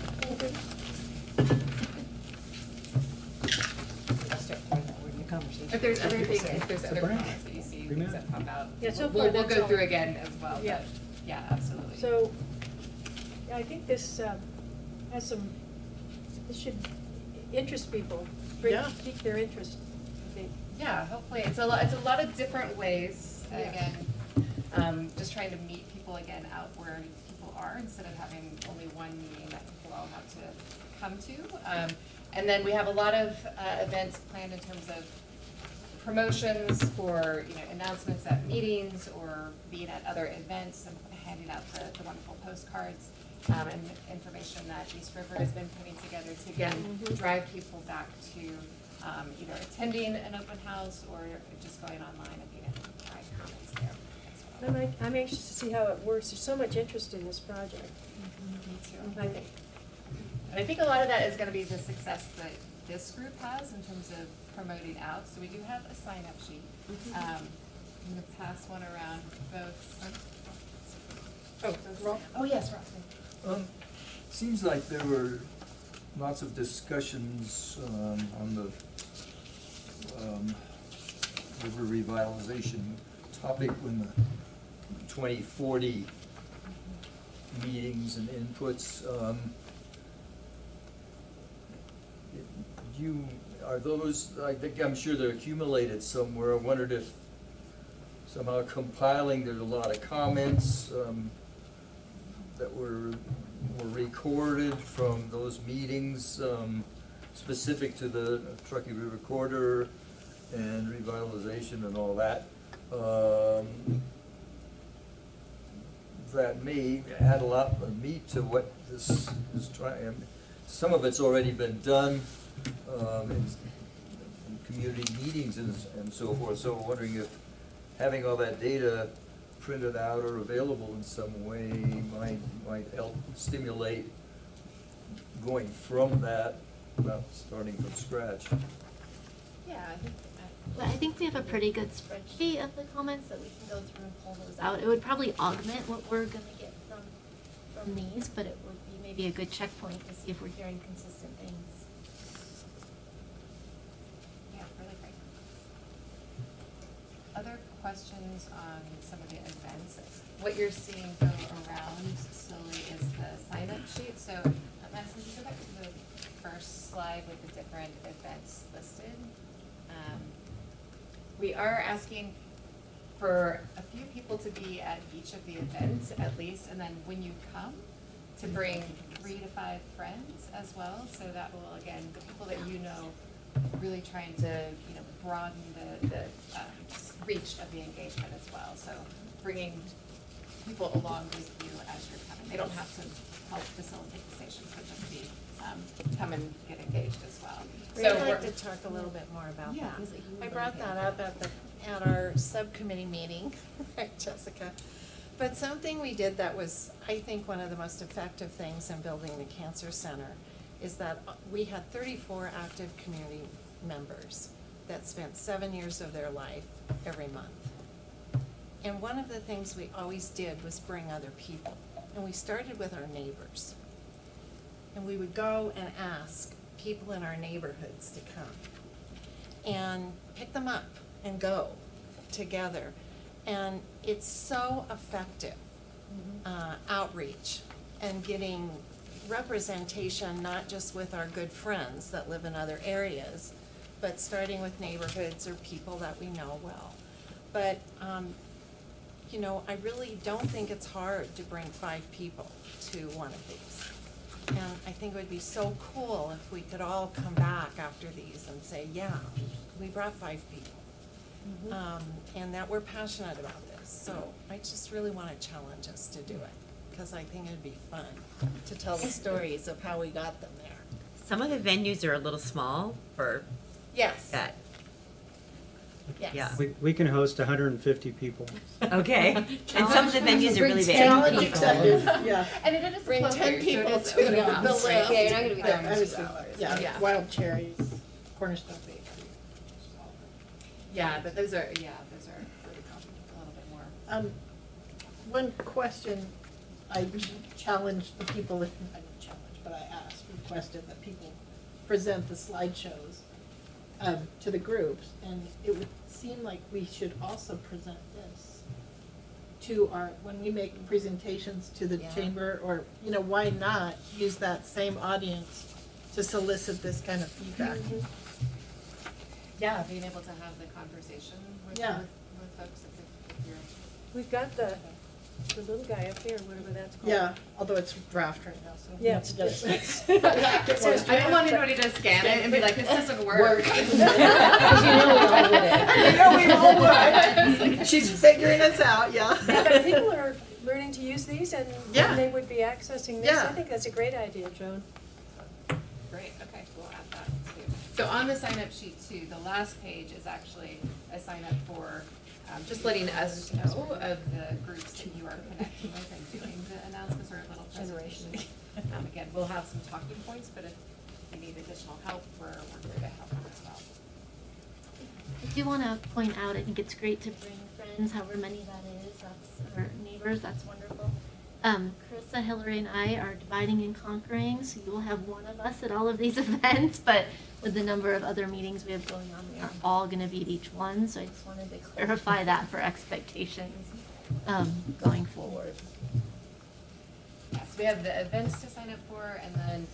Speaker 6: If there's other things, if there's other comments that you see, things that pop out,
Speaker 18: Yeah, so
Speaker 6: we'll
Speaker 18: far that's
Speaker 6: go
Speaker 18: all.
Speaker 6: through again as well,
Speaker 18: Yeah.
Speaker 6: but, yeah, absolutely.
Speaker 18: So, yeah, I think this this should interest people, pique their interest, I think.
Speaker 6: Yeah, hopefully, it's a lot of different ways, again, just trying to meet people again out where people are, instead of having only one meeting that people all have to come to. And then we have a lot of events planned in terms of promotions for, announcements at meetings or being at other events and handing out the wonderful postcards and information that East River has been putting together to, again, drive people back to either attending an open house or just going online and being able to provide comments there as well.
Speaker 18: I'm anxious to see how it works. There's so much interest in this project.
Speaker 6: Me too.
Speaker 18: I think.
Speaker 6: And I think a lot of that is going to be the success that this group has in terms of promoting out. So we do have a sign-up sheet. I'm going to pass one around both. Oh, yes, Ross.
Speaker 7: Seems like there were lots of discussions on the river revitalization topic when the 2040 meetings and inputs. Are those, I'm sure they're accumulated somewhere. I wondered if somehow compiling, there's a lot of comments that were recorded from those meetings specific to the Truckee River Corridor and revitalization and all that. That may add a lot of meat to what this is trying. Some of it's already been done in community meetings and so forth. So I'm wondering if having all that data printed out or available in some way might help stimulate going from that, not starting from scratch.
Speaker 16: Yeah, I think,
Speaker 5: But I think we have a pretty good spreadsheet of the comments that we can go through and pull those out. It would probably augment what we're gonna get from these, but it would be maybe a good checkpoint to see if we're hearing consistent things.
Speaker 6: Yeah, really great. Other questions on some of the events? What you're seeing go around slowly is the sign-up sheet. So, Madison, can you go back to the first slide with the different events listed? We are asking for a few people to be at each of the events at least, and then when you come, to bring 3 to 5 friends as well. So that will, again, the people that you know, really trying to, broaden the reach of the engagement as well. So bringing people along with you as you're coming. They don't have to help facilitate the stations, but just be, come and get engaged as well.
Speaker 11: I'd like to talk a little bit more about
Speaker 6: Yeah.
Speaker 11: that. I brought that up at our subcommittee meeting, Jessica. But something we did that was, I think, one of the most effective things in building the Cancer Center is that we had 34 active community members that spent 7 years of their life every month. And one of the things we always did was bring other people. And we started with our neighbors. And we would go and ask people in our neighborhoods to come and pick them up and go together. And it's so effective, outreach and getting representation, not just with our good friends that live in other areas, but starting with neighborhoods or people that we know well. But, I really don't think it's hard to bring 5 people to one of these. And I think it would be so cool if we could all come back after these and say, yeah, we brought 5 people. And that we're passionate about this. So I just really want to challenge us to do it, because I think it'd be fun to tell the stories of how we got them there.
Speaker 12: Some of the venues are a little small for
Speaker 11: Yes.
Speaker 12: that.
Speaker 11: Yes.
Speaker 12: Yeah.
Speaker 3: We can host 150 people.
Speaker 12: Okay. And some of the venues are really big.
Speaker 2: Challenge accepted, yeah.
Speaker 16: And it is
Speaker 11: Bring 10 people to the
Speaker 20: Yeah,
Speaker 11: list.
Speaker 20: you're not gonna be there
Speaker 2: I
Speaker 20: for
Speaker 2: was
Speaker 20: 2 hours.
Speaker 2: Yeah, Wild Cherries, Cornerstone Bakery.
Speaker 6: Yeah, but those are really a little bit more.
Speaker 2: One question, I challenged the people, I didn't challenge, but I requested that people present the slideshows to the groups, and it would seem like we should also present this to when we make presentations to the chamber, or, why not use that same audience to solicit this kind of feedback?
Speaker 6: Yeah, being able to have the conversation with folks if you're.
Speaker 18: We've got the little guy up there, whatever that's called.
Speaker 2: Yeah, although it's draft right now, so.
Speaker 18: Yeah,
Speaker 2: it's
Speaker 18: it's-
Speaker 6: I don't want anybody to scan it and be like, this doesn't work.
Speaker 2: Because we all would. She's figuring us out, yeah.
Speaker 18: Yeah, but people are learning to use these, and
Speaker 2: Yeah.
Speaker 18: they would be accessing this.
Speaker 2: Yeah.
Speaker 18: I think that's a great idea, Joan.
Speaker 6: Great, okay, we'll add that too. So on the sign-up sheet too, the last page is actually a sign-up for just letting us know of the groups that you are connecting with and doing the announcements or a little presentation. Again, we'll have some talking points, but if you need additional help, we're here to help as well.
Speaker 5: I do want to point out, I think it's great to bring friends, however many that is, or neighbors, that's wonderful. Carissa, Hillary, and I are dividing and conquering, so you will have one of us at all of these events, but with the number of other meetings we have going on, we are all going to be at each one, so I just wanted to clarify that for expectations going forward.
Speaker 6: Yes, we have the events to sign up for, and then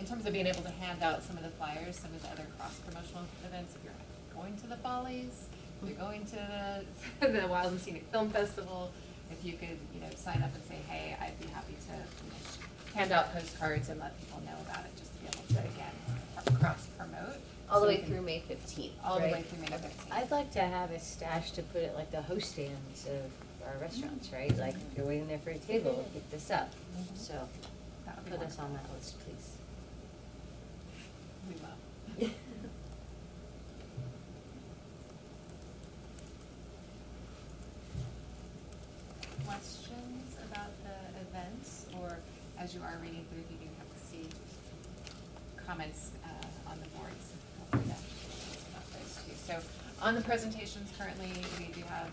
Speaker 6: in terms of being able to hand out some of the flyers, some of the other cross-promotional events, if you're going to the Follies, if you're going to the Wild and Scenic Film Festival, if you could, sign up and say, hey, I'd be happy to hand out postcards and let people know about it, just to be able to, again, cross-promote.
Speaker 20: All the way through May 15th,
Speaker 6: All the
Speaker 20: right?
Speaker 6: way through May 15th.
Speaker 10: I'd like to have a stash to put at like the host stands of our restaurants, right? Like if you're waiting there for a table, pick this up. So
Speaker 6: That would be
Speaker 10: put us
Speaker 6: wonderful.
Speaker 10: on that list, please.
Speaker 6: We will. as you are reading through, you do have to see comments on the boards. Hopefully that is about those too. So on the presentations currently, we do have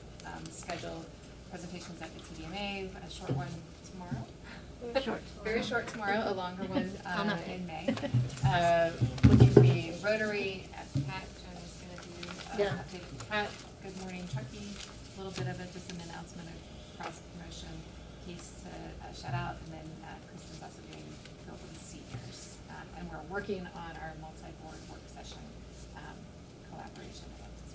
Speaker 6: scheduled presentations at the TDMA, a short one tomorrow. Very short tomorrow, a longer one in May. Looking to be Rotary at Pat. Jen is going to do an update with Pat. Good Morning Truckee. A little bit of just an announcement of cross promotion piece to shout out, and then Kristen's also doing Build with Seniors. And we're working on our multi-board work session collaboration event as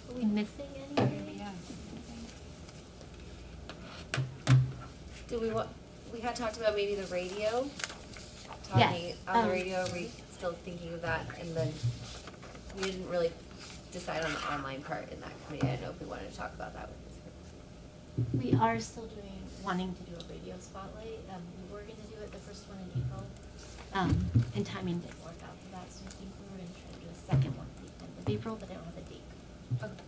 Speaker 6: well.
Speaker 5: Are we missing anything?
Speaker 6: Yeah.
Speaker 20: Do we had talked about maybe the radio?
Speaker 5: Yes,
Speaker 20: Talking on the radio, are we still thinking of that? And then we didn't really decide on the online part in that committee. I didn't know if we wanted to talk about that with this group.
Speaker 5: We are still wanting to do a radio spotlight. We were gonna do it the first one in April. And timing didn't work out for that, so I think we were gonna try to do a second one at the end of April, but I don't have a date.
Speaker 20: Okay.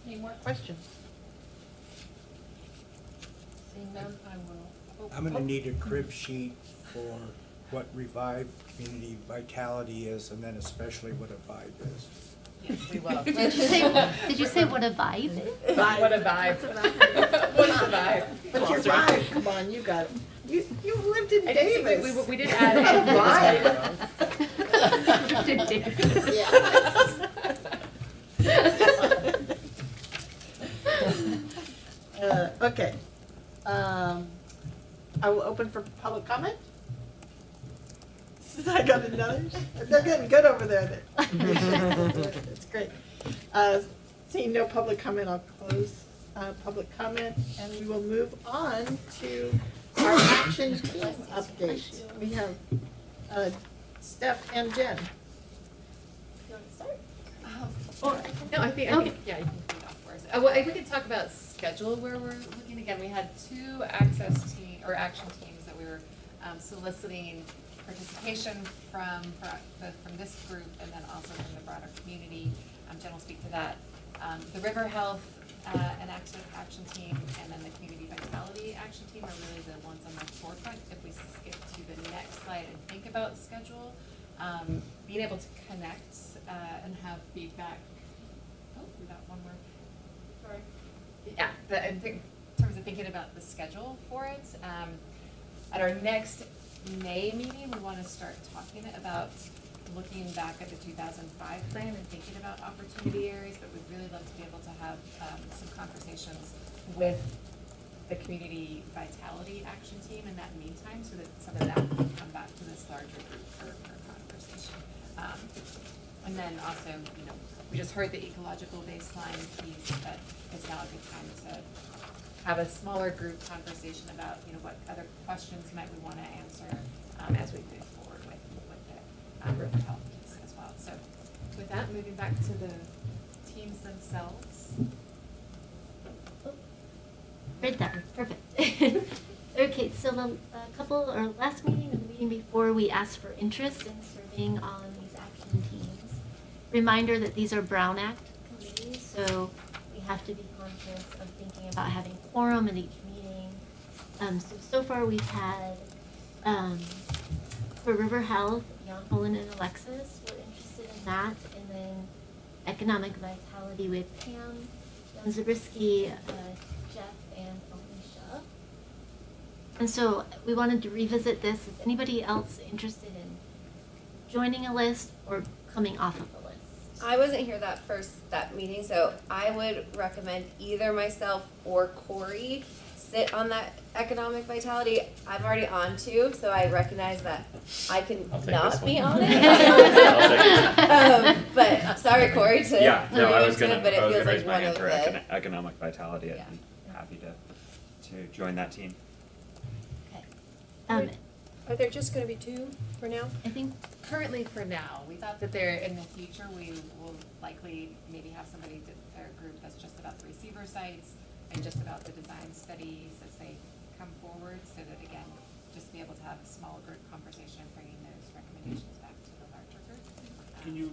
Speaker 2: Any more questions? Seeing none, I will.
Speaker 8: I'm gonna need a crib sheet for what Revive Community Vitality is, and then especially what a vibe is.
Speaker 6: Yes, we will.
Speaker 5: Did you say what a vibe is?
Speaker 6: What a vibe. What's the vibe?
Speaker 2: What's your vibe? Come on, you got it. You lived in Davis.
Speaker 6: We did add
Speaker 2: a
Speaker 5: Ridiculous.
Speaker 2: Okay. I will open for public comment. I got another. They're getting good over there. That's great. Seeing no public comment, I'll close public comment, and we will move on to our action team update. We have Steph and Jen.
Speaker 6: You want to start? No, I think, yeah, you can lead off for us. Well, I think we could talk about schedule where we're looking. Again, we had 2 access team or action teams that we were soliciting participation from this group and then also from the broader community. Jen will speak to that. The River Health and Action Team and then the Community Vitality Action Team are really the ones on the forefront. If we skip to the next slide and think about the schedule, being able to connect and have feedback. Oh, we got one more. Sorry. Yeah, in terms of thinking about the schedule for it, at our next May meeting, we want to start talking about looking back at the 2005 plan and thinking about opportunity areas, but we'd really love to be able to have some conversations with the Community Vitality Action Team in that meantime, so that some of that can come back to this larger group for conversation. And then also, we just heard the ecological baseline piece, but it's now a good time to have a smaller group conversation about, what other questions might we want to answer as we move forward with the river health piece as well. So with that, moving back to the teams themselves.
Speaker 5: Right there, perfect. Okay, so last meeting and the meeting before, we asked for interest in serving on these action teams. Reminder that these are Brown Act committees, so we have to be conscious of thinking about having quorum at each meeting. So far we've had, for River Health, Jan Holland and Alexis were interested in that, and then Economic Vitality with Pam, Jan Zabriskie, Jeff, and Alicia. And so we wanted to revisit this. Is anybody else interested in joining a list or coming off of a list?
Speaker 20: I wasn't here that meeting, so I would recommend either myself or Corey sit on that economic vitality. I'm already on 2, so I recognize that I can not be on it. But sorry, Corey, to
Speaker 4: I was gonna raise my
Speaker 20: one
Speaker 4: hand
Speaker 20: of
Speaker 4: for
Speaker 20: the.
Speaker 4: economic vitality. I'd be happy to join that team.
Speaker 5: Okay.
Speaker 18: Are there just gonna be 2 for now?
Speaker 5: I think
Speaker 6: Currently for now, we thought that there, in the future, we will likely maybe have somebody, their group that's just about the receiver sites and just about the design studies as they come forward, so that again, just be able to have a small group conversation, bringing those recommendations back to the larger group.
Speaker 9: Can you,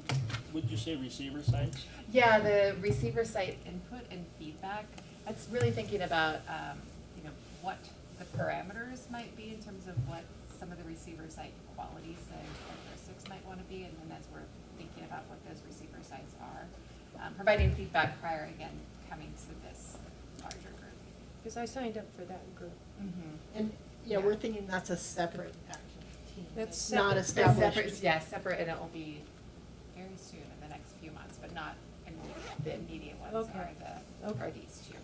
Speaker 9: would you say receiver sites?
Speaker 6: Yeah, the receiver site input and feedback, that's really thinking about, you know, what the parameters might be in terms of what some of the receiver site qualities and characteristics might want to be, and then as we're thinking about what those receiver sites are, providing feedback prior, again, coming to this larger group.
Speaker 18: Because I signed up for that group.
Speaker 2: And, yeah, we're thinking that's a separate action team.
Speaker 18: That's
Speaker 2: It's not
Speaker 18: separate.
Speaker 2: established.
Speaker 6: Separate, yeah, separate, and it will be very soon in the next few months, but not in the immediate ones
Speaker 18: Okay.
Speaker 6: are these two.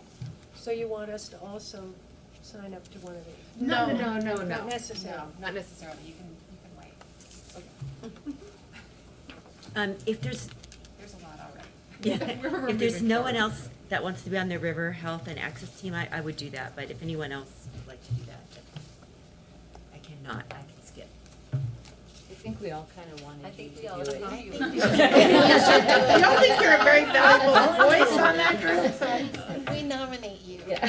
Speaker 18: So you want us to also sign up to one of these?
Speaker 6: No,
Speaker 18: Not necessary.
Speaker 6: No, not necessarily, you can wait.
Speaker 12: If there's,
Speaker 6: There's a lot already.
Speaker 12: yeah,
Speaker 6: We're
Speaker 12: if there's
Speaker 6: moving
Speaker 12: no
Speaker 6: forward.
Speaker 12: one else that wants to be on the river health and access team, I would do that, but if anyone else would like to do that, I cannot, I can skip.
Speaker 10: I think we all kind of wanted
Speaker 20: I think
Speaker 10: you
Speaker 20: we all
Speaker 10: to do
Speaker 20: want
Speaker 10: it.
Speaker 20: you.
Speaker 2: I don't think you're a very valuable voice on that group, so.
Speaker 11: We nominate you.
Speaker 10: Yeah.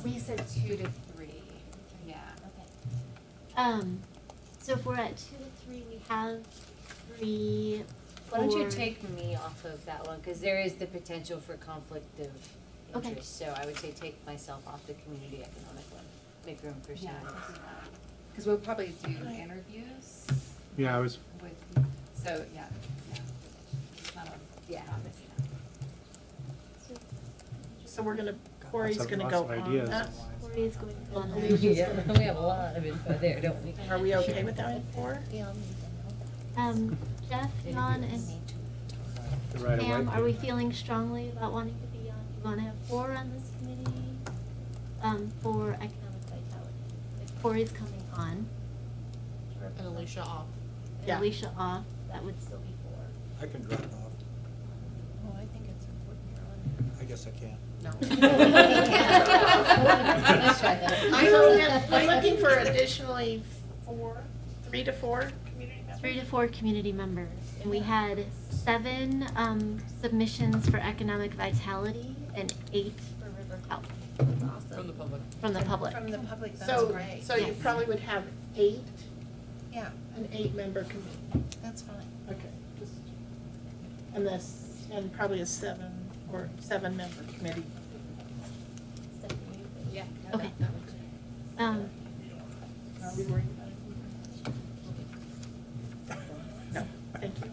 Speaker 6: We said 2 to 3, yeah.
Speaker 5: So if we're at 2 to 3, we have 3.
Speaker 10: Why don't you
Speaker 5: 4.
Speaker 10: take me off of that one, because there is the potential for conflict of
Speaker 5: Okay.
Speaker 10: interest. So I would say take myself off the community economic one, make room for
Speaker 6: Yeah,
Speaker 10: someone else.
Speaker 6: because we'll probably do interviews
Speaker 3: Yeah, I was,
Speaker 6: with, so, yeah. It's not not missing out.
Speaker 2: So we're gonna, Corey's
Speaker 3: lots of-
Speaker 2: gonna
Speaker 3: lots
Speaker 2: go
Speaker 3: of
Speaker 2: on
Speaker 3: ideas.
Speaker 2: that.
Speaker 5: Corey is going to go on that.
Speaker 10: Yeah, we have a lot of info there, don't we?
Speaker 2: Are we okay with that for?
Speaker 5: Jeff, Jan, and
Speaker 3: the right of way.
Speaker 5: Pam, are we feeling strongly about wanting to be on? You want to have 4 on this committee for economic vitality? If Corey's coming on.
Speaker 2: And Alicia off.
Speaker 5: And
Speaker 2: Yeah.
Speaker 5: Alicia off, that would still be 4.
Speaker 8: I can drop off.
Speaker 18: Oh, I think it's important you're on
Speaker 8: I guess I can.
Speaker 2: I'm looking for additionally 3 to 4 community members.
Speaker 5: 3 to 4 community members, and we had 7 submissions for economic vitality and 8 for river health.
Speaker 20: From the public.
Speaker 5: From the public.
Speaker 11: From the public, that's
Speaker 2: So,
Speaker 11: great.
Speaker 2: so you
Speaker 5: Yes.
Speaker 2: probably would have 8,
Speaker 11: Yeah,
Speaker 2: an 8-member committee.
Speaker 11: that's fine.
Speaker 2: Okay, just, and and probably a 7-member committee.
Speaker 6: Yeah.
Speaker 5: Okay.
Speaker 2: Are we worried about it? No, thank you.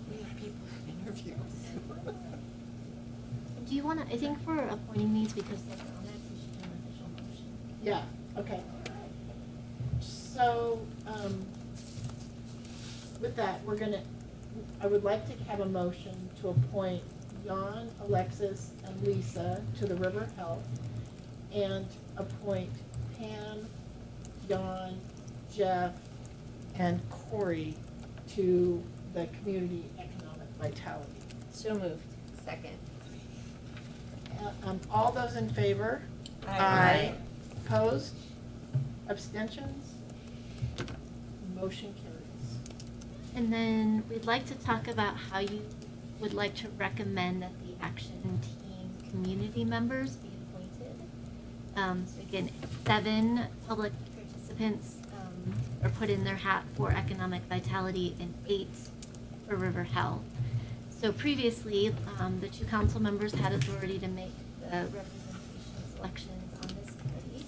Speaker 5: Do you want to, I think for appointing these, because they're on it, we should do an official motion.
Speaker 2: Yeah, okay. So, with that, I would like to have a motion to appoint Jan, Alexis, and Lisa to the River Health, and appoint Pam, Jan, Jeff, and Corey to the Community Economic Vitality.
Speaker 10: So moved.
Speaker 20: Second.
Speaker 2: All those in favor?
Speaker 20: Aye.
Speaker 2: Opposed? Abstentions? Motion carries.
Speaker 5: And then we'd like to talk about how you would like to recommend that the action team community members be appointed. So again, 7 public participants are put in their hat for economic vitality and 8 for river health. So previously, the 2 council members had authority to make the representation selections on this committee.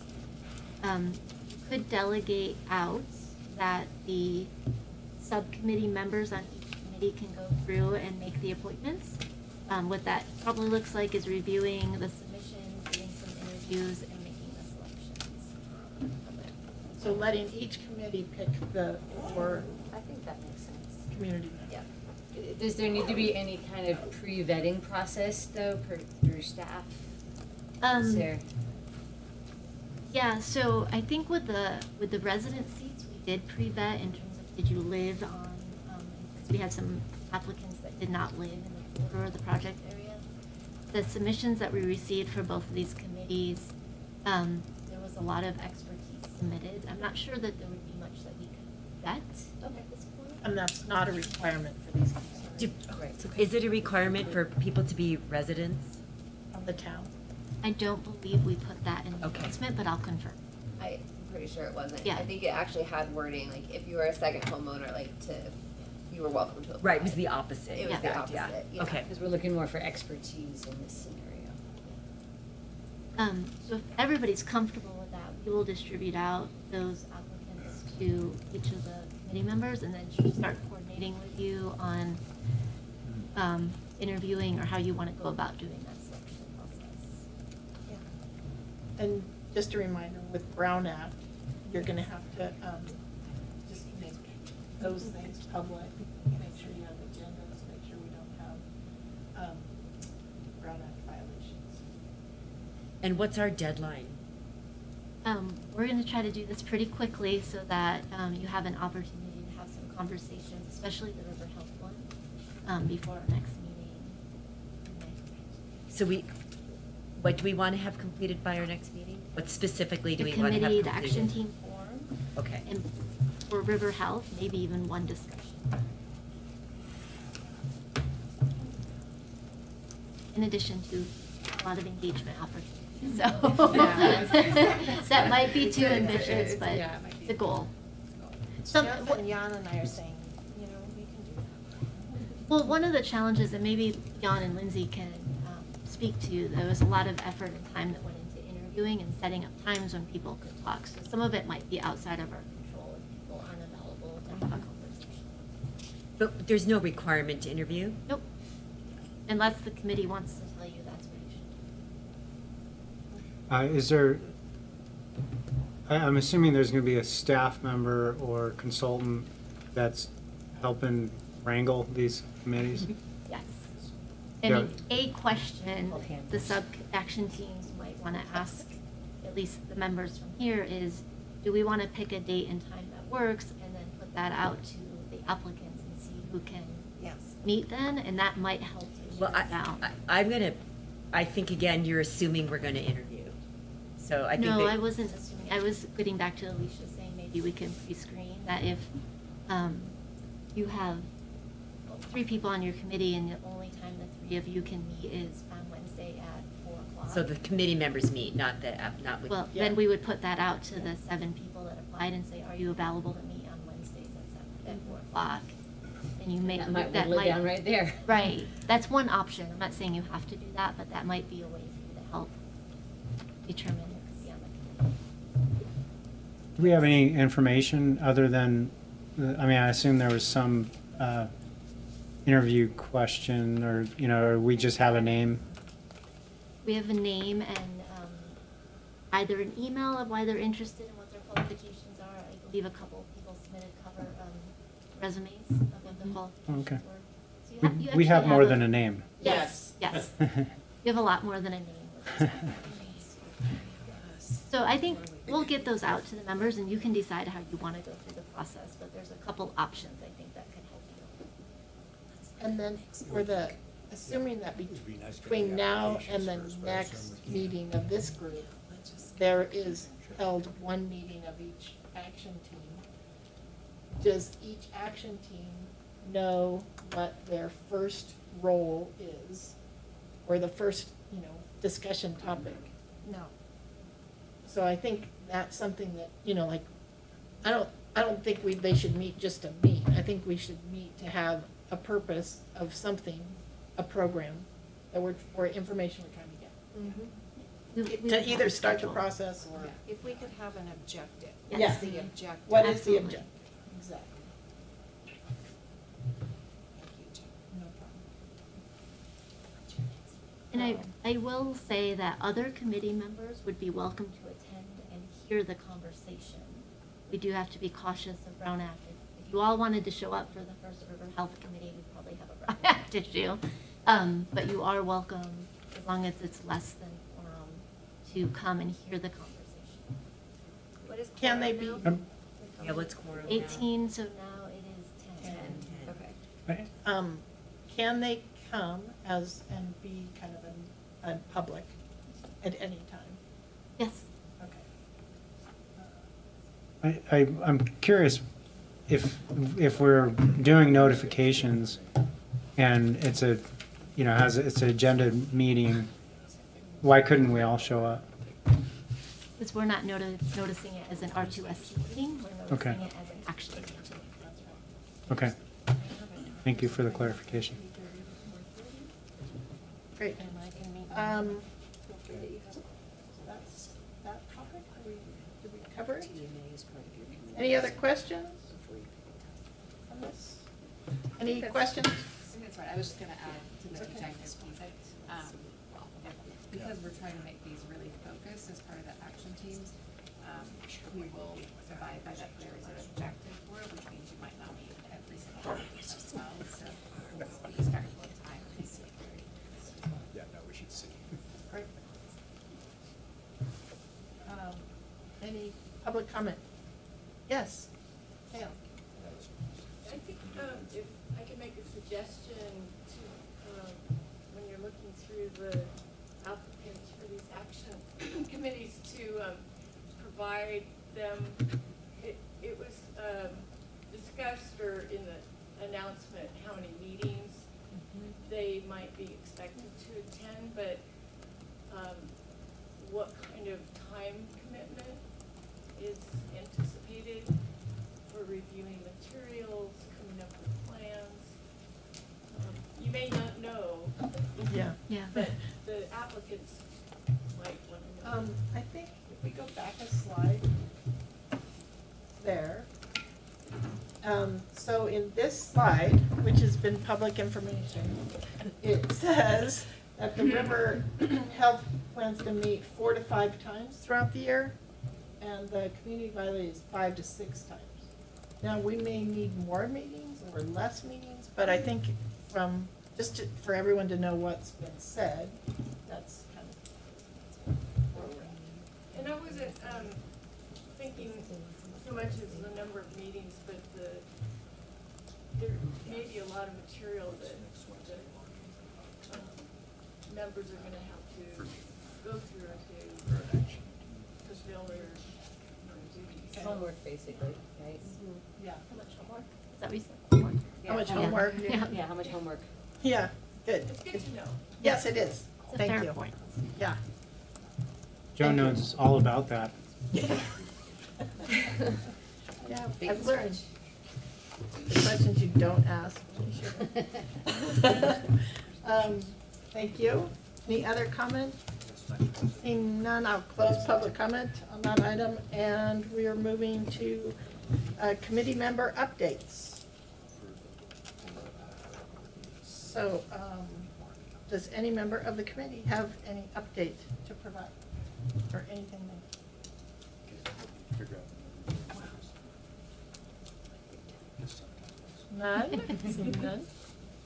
Speaker 5: You could delegate out that the subcommittee members on each committee can go through and make the appointments. What that probably looks like is reviewing the submissions, doing some interviews, and making the selections.
Speaker 2: So letting each committee pick the 4
Speaker 10: I think that makes sense.
Speaker 2: community members.
Speaker 10: Yeah. Does there need to be any kind of pre-vetting process though, through staff? Is there?
Speaker 5: Yeah, so I think with the resident seats, we did pre-vet in terms of did you live on, because we had some applicants that did not live in the corridor of the project area. The submissions that we received for both of these committees, there was a lot of expertise submitted. I'm not sure that there would be much that we could vet at this point.
Speaker 2: And that's not a requirement for these
Speaker 12: Is it a requirement for people to be residents?
Speaker 2: of the town.
Speaker 5: I don't believe we put that in the
Speaker 12: Okay.
Speaker 5: announcement, but I'll confirm.
Speaker 20: I pretty sure it wasn't.
Speaker 5: Yeah.
Speaker 20: I think it actually had wording, like, if you were a second homeowner, like, you were welcome to apply.
Speaker 12: Right, it was the opposite.
Speaker 20: It was the
Speaker 12: Correct, yeah.
Speaker 20: opposite, yeah.
Speaker 12: Okay.
Speaker 10: Because we're looking more for expertise in this scenario.
Speaker 5: So if everybody's comfortable with that, we will distribute out those applicants to each of the committee members and then start coordinating with you on interviewing or how you want to go about doing that selection process.
Speaker 2: And just a reminder, with Brown Act, you're gonna have to, just make those things public, make sure you have agendas, make sure we don't have, Brown Act violations.
Speaker 12: And what's our deadline?
Speaker 5: We're going to try to do this pretty quickly so that you have an opportunity to have some conversations, especially the River Health one, before our next meeting.
Speaker 12: So what do we want to have completed by our next meeting? What specifically do we want to have
Speaker 5: The
Speaker 12: completed?
Speaker 5: committee, the action team form.
Speaker 12: Okay.
Speaker 5: And for River Health, maybe even one discussion. In addition to a lot of engagement opportunities. So that might be too ambitious, but it's a goal.
Speaker 11: Jeff and Jan and I are saying, you know, we can do that.
Speaker 5: Well, one of the challenges, and maybe Jan and Lindsay can speak to, there was a lot of effort and time that went into interviewing and setting up times when people could talk. So some of it might be outside of our control if people aren't available to have a conversation.
Speaker 12: But there's no requirement to interview?
Speaker 5: Nope. Unless the committee wants to tell you that's what you should do.
Speaker 3: Is there, I'm assuming there's going to be a staff member or consultant that's helping wrangle these committees?
Speaker 5: Yes.
Speaker 3: Yeah.
Speaker 5: And a question the sub-action teams might want to ask, at least the members from here, is do we want to pick a date and time that works and then put that out to the applicants and see who can meet then? And that might help to
Speaker 12: Well,
Speaker 5: shut down.
Speaker 12: I think again, you're assuming we're going to interview. So I think
Speaker 5: No, I wasn't assuming. I was getting back to Alicia saying maybe we can pre-screen that if you have 3 people on your committee and the only time the 3 of you can meet is on Wednesday at 4 o'clock.
Speaker 12: So the committee members meet, not with.
Speaker 5: Well, then we would put that out to the 7 people that applied and say, are you available to meet on Wednesdays at 4 o'clock? And you may.
Speaker 10: That might whittle it down right there.
Speaker 5: Right. That's one option. I'm not saying you have to do that, but that might be a way for you to help determine who could be on the committee.
Speaker 3: Do we have any information other than, I mean, I assume there was some interview question or, you know, or we just have a name?
Speaker 5: We have a name and either an email of why they're interested and what their qualifications are. I believe a couple of people submitted cover resumes of what their qualifications
Speaker 3: Okay.
Speaker 5: were. So you
Speaker 3: We have
Speaker 5: actually
Speaker 3: more
Speaker 5: a-
Speaker 3: than a name.
Speaker 5: Yes, yes. You have a lot more than a name. So I think we'll get those out to the members and you can decide how you want to go through the process, but there's a couple options I think that could help you.
Speaker 2: And then for the, assuming that between now and the next meeting of this group, there is held one meeting of each action team. Does each action team know what their first role is? Or the first, you know, discussion topic?
Speaker 11: No.
Speaker 2: So I think that's something that, you know, like, I don't think they should meet just to meet. I think we should meet to have a purpose of something, a program, that or information we're trying to get.
Speaker 11: We
Speaker 2: To
Speaker 11: would
Speaker 2: either
Speaker 11: have
Speaker 2: start the
Speaker 11: schedule.
Speaker 2: process or.
Speaker 11: If we could have an objective,
Speaker 2: Yeah.
Speaker 11: what's the objective?
Speaker 2: What is the
Speaker 5: Absolutely.
Speaker 2: objective? Exactly. No problem.
Speaker 5: And I will say that other committee members would be welcome to attend and hear the conversation. We do have to be cautious of Brown Act. If you all wanted to show up for the First River Health Committee, we'd probably have a Brown Act issue. But you are welcome, as long as it's less than quorum, to come and hear the conversation.
Speaker 20: What is
Speaker 2: Can they
Speaker 20: quorum
Speaker 2: be?
Speaker 20: now?
Speaker 12: Yeah, what's quorum now?
Speaker 5: 18, so now it is 10.
Speaker 20: Okay.
Speaker 2: Can they come as, and be kind of a public at any time?
Speaker 5: Yes.
Speaker 2: Okay.
Speaker 3: I'm curious if we're doing notifications and it's a, you know, it's an agenda meeting, why couldn't we all show up?
Speaker 5: Because we're not noticing it as an R2SC meeting, we're
Speaker 3: Okay.
Speaker 5: noticing it as an action meeting.
Speaker 3: Okay. Thank you for the clarification.
Speaker 2: Great. That's that topic. Did we cover it? Any other questions on this? Any questions?
Speaker 6: I think that's right. I was just gonna add to the objective piece. Because we're trying to make these really focused as part of the action teams, we will abide by that there is an objective for it, which means you might not meet every single one as well. So we'll just be respectful of time and see.
Speaker 8: Yeah, no, we should see.
Speaker 2: Great. Any public comment? Yes. Hale.
Speaker 13: I think if I can make a suggestion to, when you're looking through the applicants for these action committees, to provide them, it was discussed or in the announcement how many meetings they might be expected to attend, but what kind of time commitment is anticipated for reviewing materials, coming up with plans. You may not know.
Speaker 2: Yeah.
Speaker 5: Yeah.
Speaker 13: But the applicants might want to know.
Speaker 2: I think if we go back a slide there. So in this slide, which has been public information, it says that the river health plan's gonna meet 4 to 5 times throughout the year, and the community advisory is 5 to 6 times. Now, we may need more meetings or less meetings, but I think from, for everyone to know what's been said, that's kind of where we're at.
Speaker 13: And I wasn't thinking so much as the number of meetings, but there may be a lot of material that members are gonna have to go through to fulfill their duties.
Speaker 10: Homework, basically, right?
Speaker 2: Yeah.
Speaker 5: How much homework? Is that what you said? Homework?
Speaker 2: How much homework?
Speaker 10: Yeah, how much homework?
Speaker 2: Yeah, good.
Speaker 13: It's good to know.
Speaker 2: Yes, it is.
Speaker 5: It's a
Speaker 2: Thank
Speaker 5: fair
Speaker 2: you.
Speaker 5: point.
Speaker 2: Yeah.
Speaker 3: Joe knows all about that.
Speaker 2: Yeah, I've learned. The questions you don't ask. Thank you. Any other comment? Seeing none, I'll close public comment on that item, and we are moving to committee member updates. So, does any member of the committee have any update to provide, or anything they? None? Seeing none?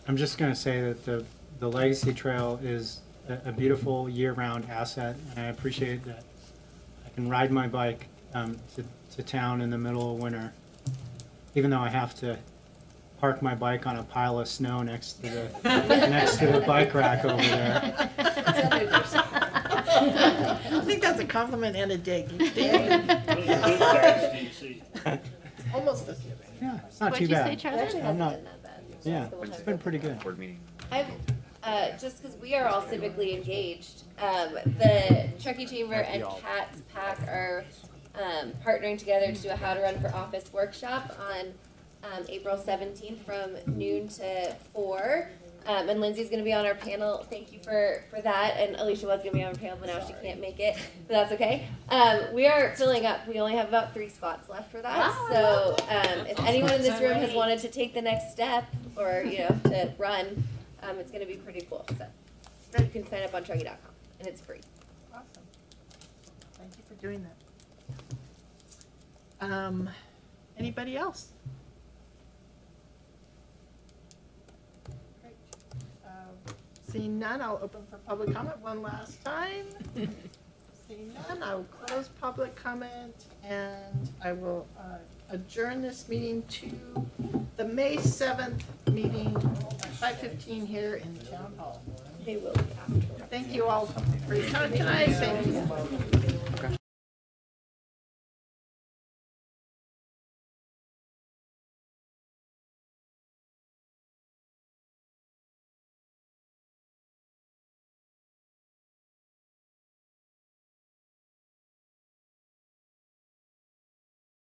Speaker 3: I'm just going to say that the Legacy Trail is a beautiful year-round asset, and I appreciate that I can ride my bike to town in the middle of winter, even though I have to park my bike on a pile of snow next to the bike rack over there.
Speaker 2: I think that's a compliment and a dig. Almost a
Speaker 3: Yeah, it's not
Speaker 5: What'd
Speaker 3: too
Speaker 5: you
Speaker 3: bad.
Speaker 5: say, Charlie?
Speaker 20: Actually,
Speaker 3: I'm
Speaker 20: hasn't
Speaker 3: not.
Speaker 20: been that bad.
Speaker 3: Yeah, it's been pretty good.
Speaker 4: Board meeting.
Speaker 20: I've, just because we are all civically engaged, the Truckee Chamber and Cats Pack are partnering together to do a How to Run for Office workshop on April 17th from noon to 4. And Lindsay's going to be on our panel. Thank you for that. And Alicia was going to be on our panel, but now she can't make it. But that's okay. We are filling up. We only have about 3 spots left for that.
Speaker 5: Wow,
Speaker 20: So if anyone in this room has wanted to take the next step or, to run, it's going to be pretty cool. So you can sign up on Truckee.com, and it's free.
Speaker 2: Awesome. Thank you for doing that. Anybody else? Great. Seeing none, I'll open for public comment one last time. Seeing none, I will close public comment, and I will adjourn this meeting to the May 7th meeting at 5:15 here in Town Hall.
Speaker 20: They will be after.
Speaker 2: Thank you all for your time tonight. Thank you.